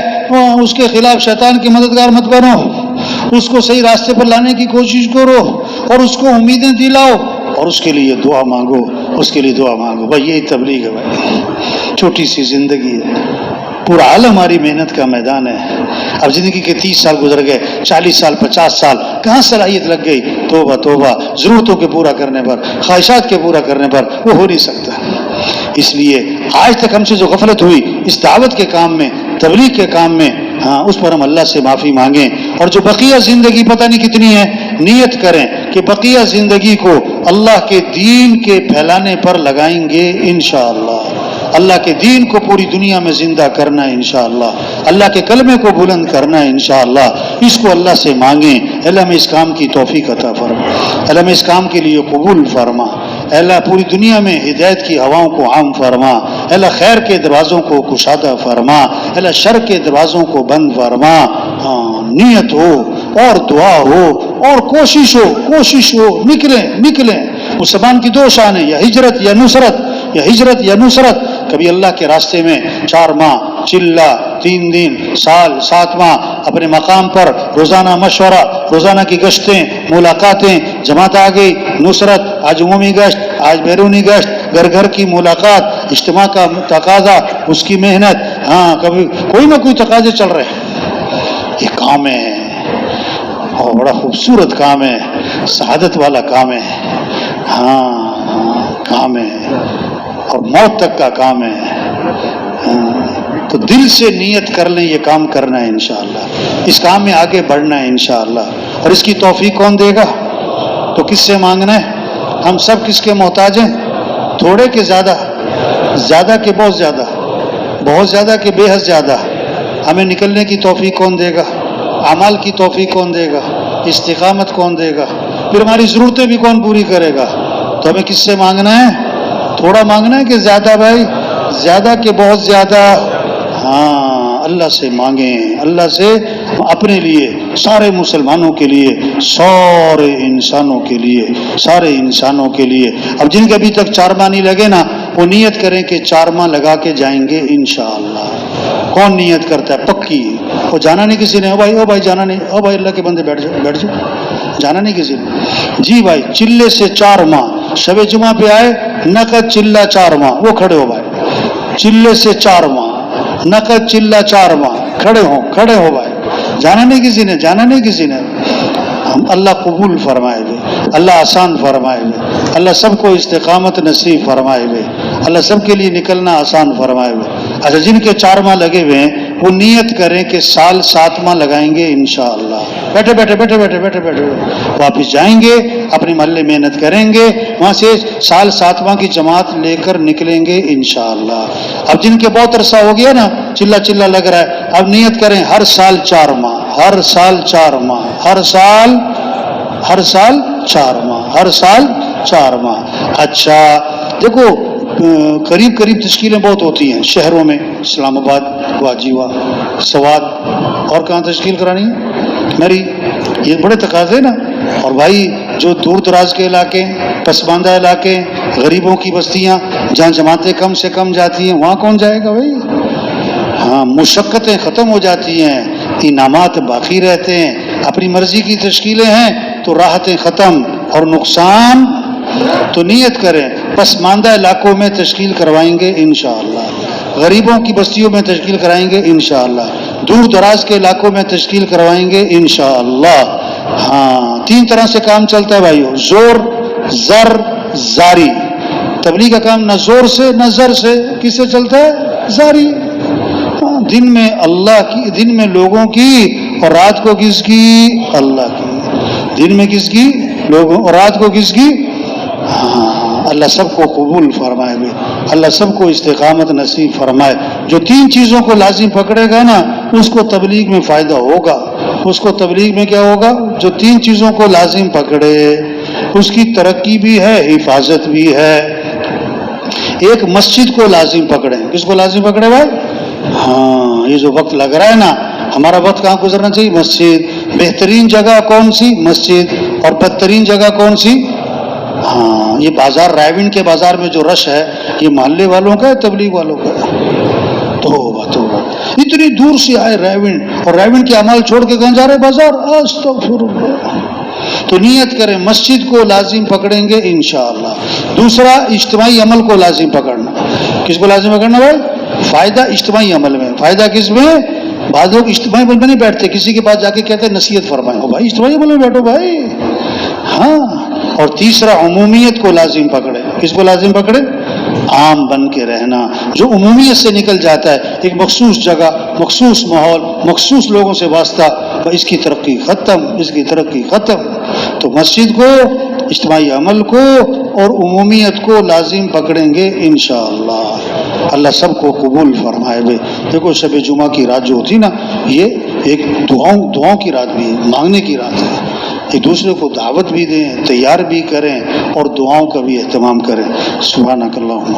[SPEAKER 1] اس کے خلاف شیطان کی مددگار مت بنو، اس کو صحیح راستے پر لانے کی کوشش کرو اور اس کو امیدیں دلاؤ اور اس کے لیے دعا مانگو، اس کے لیے دعا مانگو. بھائی یہی تبلیغ ہے. بھائی چھوٹی سی زندگی ہے، پورا عالم ہماری محنت کا میدان ہے. اب زندگی کے 30 سال گزر گئے، 40 سال 50 سال، کہاں صلاحیت لگ گئی؟ توبہ ضرورتوں کے پورا کرنے پر، خواہشات کے پورا کرنے پر وہ ہو نہیں سکتا. اس لیے آج تک ہم سے جو غفلت ہوئی اس دعوت کے کام میں، تبلیغ کے کام میں، اس پر ہم اللہ سے معافی مانگیں. اور جو بقیہ زندگی پتہ نہیں کتنی ہے، نیت کریں کہ بقیہ زندگی کو اللہ کے دین کے پھیلانے پر لگائیں گے انشاءاللہ. اللہ کے دین کو پوری دنیا میں زندہ کرنا ہے انشاءاللہ، اللہ کے کلمے کو بلند کرنا ہے انشاءاللہ. اس کو اللہ سے مانگیں، اللہ ہمیں اس کام کی توفیق عطا فرما، اللہ ہمیں اس کام کے لیے قبول فرما. اللہ پوری دنیا میں ہدایت کی ہواؤں کو عام فرما. اللہ خیر کے دروازوں کو کشادہ فرما، اللہ شر کے دروازوں کو بند فرما. نیت ہو اور دعا ہو اور کوشش ہو، نکلیں. مسلمان کی 2 شان ہے، یا ہجرت یا نصرت. کبھی اللہ کے راستے میں 4 ماہ چلہ، 3 دن، سال، 7 ماہ اپنے مقام پر روزانہ مشورہ، روزانہ کی گشتیں، ملاقاتیں، جماعت آ گئی، نصرت، آج عمومی گشت، آج بیرونی گشت، گھر کی ملاقات، اجتماع کا تقاضا، اس کی محنت. کبھی کوئی نہ کوئی تقاضے چل رہے ہیں. یہ کام ہے اور بڑا خوبصورت کام ہے، سعادت والا کام ہے. کام ہے اور موت تک کا کام ہے. تو دل سے نیت کر لیں یہ کام کرنا ہے انشاءاللہ، اس کام میں آگے بڑھنا ہے انشاءاللہ. اور اس کی توفیق کون دے گا؟ تو کس سے مانگنا ہے؟ ہم سب کس کے محتاج ہیں؟ تھوڑے کے زیادہ، زیادہ کے بہت زیادہ، بہت زیادہ کے بے حد زیادہ. ہمیں نکلنے کی توفیق کون دے گا؟ اعمال کی توفیق کون دے گا؟ استقامت کون دے گا؟ پھر ہماری ضرورتیں بھی کون پوری کرے گا؟ تو ہمیں کس سے مانگنا ہے؟ تھوڑا مانگنا ہے کہ زیادہ؟ بھائی زیادہ کہ بہت زیادہ؟ اللہ سے مانگیں، اللہ سے اپنے لیے، سارے مسلمانوں کے لیے، سارے انسانوں کے لیے. اب جن کے ابھی تک 4 ماہ نہیں لگے نا، وہ نیت کریں کہ 4 ماہ لگا کے جائیں گے انشاءاللہ. کون نیت کرتا ہے پکی؟ وہ جانا نہیں کسی نے، او بھائی جانا نہیں، او بھائی اللہ کے بندے بیٹھ جاؤ، جانا نہیں کسی نے. جی بھائی چلے سے 4 ماہ، شب جمعہ پہ آئے، نقد چلہ 4 ماہ، وہ کھڑے ہو بھائی. چلے سے 4 ماہ، نقد چلہ 4 ماہ، کھڑے ہو بھائی. جانا نہیں کسی نے. اللہ قبول فرمائے گے، اللہ آسان فرمائے گے، اللہ سب کو استقامت نصیب فرمائے گے، اللہ سب کے لیے نکلنا آسان فرمائے گے. اچھا جن کے 4 ماہ لگے ہوئے ہیں وہ نیت کریں کہ سال 7 ماہ لگائیں گے انشاءاللہ. بیٹھے واپس جائیں گے، اپنے محلے محنت کریں گے، وہاں سے سال 7 ماہ کی جماعت لے کر نکلیں گے انشاءاللہ. اب جن کے بہت عرصہ ہو گیا نا، چلہ لگ رہا ہے، اب نیت کریں ہر سال 4 ماہ، ہر سال 4 ماہ، ہر سال 4 ماہ. اچھا دیکھو قریب تشکیلیں بہت ہوتی ہیں شہروں میں، اسلام آباد، واجیوا، سوات، اور کہاں تشکیل کرانی ہے میری، یہ بڑے تقاضے نا. اور بھائی جو دور دراز کے علاقے، پسماندہ علاقے، غریبوں کی بستیاں جہاں جماعتیں کم سے کم جاتی ہیں، وہاں کون جائے گا بھائی؟ مشقتیں ختم ہو جاتی ہیں، انعامات باقی رہتے ہیں. اپنی مرضی کی تشکیلیں ہیں تو راحتیں ختم اور نقصان. تو نیت کریں پسماندہ علاقوں میں تشکیل کروائیں گے انشاءاللہ، غریبوں کی بستیوں میں تشکیل کرائیں گے انشاءاللہ، دور دراز کے علاقوں میں تشکیل کروائیں گے انشاءاللہ. 3 طرح سے کام چلتا ہے بھائیو، زور، زر، زاری. تبلیغ کا کام نہ زور سے نہ زر سے، کس سے چلتا ہے؟ زاری. دن میں اللہ کی، دن میں لوگوں کی، اور رات کو کس کی؟ اللہ کی. دن میں کس کی؟ لوگوں، اور رات کو کس کی؟ ہاں، اللہ سب کو قبول فرمائے بے، اللہ سب کو استقامت نصیب فرمائے۔ جو تین چیزوں کو لازم پکڑے گا نا اس کو تبلیغ میں فائدہ ہوگا، اس کو تبلیغ میں کیا ہوگا؟ جو تین چیزوں کو لازم پکڑے اس کی ترقی بھی ہے، حفاظت بھی ہے۔ ایک مسجد کو لازم پکڑے، کس کو لازم پکڑے بھائی؟ ہاں، یہ جو وقت لگ رہا ہے نا، ہمارا وقت کہاں گزرنا چاہیے؟ مسجد۔ بہترین جگہ کون سی؟ مسجد۔ اور بدترین جگہ کون سی؟ ہاں، یہ بازار رائیونڈ کے بازار میں جو رش ہے یہ محلے والوں کا ہے تبلیغ والوں کا ہے؟ توبہ توبہ، اتنی دور سے آئے رائیونڈ، اور رائیونڈ کے اعمال چھوڑ کے کہاں جا رہے؟ بازار۔ استغفر اللہ۔ تو نیت کریں مسجد کو لازم پکڑیں گے انشاءاللہ۔ دوسرا، اجتماعی عمل کو لازم پکڑنا۔ کس کو لازم پکڑنا بھائی؟ فائدہ اجتماعی عمل میں۔ فائدہ کس میں؟ بعض لوگ اجتماعی عمل میں نہیں بیٹھتے، کسی کے پاس جا کے کہتے ہیں نصیحت فرمائیں، او بھائی اجتماعی عمل میں بیٹھو بھائی۔ ہاں، اور تیسرا عمومیت کو لازم پکڑے۔ کس کو لازم پکڑے؟ عام بن کے رہنا۔ جو عمومیت سے نکل جاتا ہے، ایک مخصوص جگہ، مخصوص ماحول، مخصوص لوگوں سے واسطہ، اس کی ترقی ختم، اس کی ترقی ختم۔ تو مسجد کو، اجتماعی عمل کو اور عمومیت کو لازم پکڑیں گے انشاءاللہ۔ اللہ سب کو قبول فرمائے بے۔ دیکھو شب جمعہ کی رات جو ہوتی نا، یہ ایک دعاؤں کی رات بھی ہے، مانگنے کی رات ہے۔ ایک دوسرے کو دعوت بھی دیں، تیار بھی کریں اور دعاؤں کا بھی اہتمام کریں۔ سبحانک اللہم۔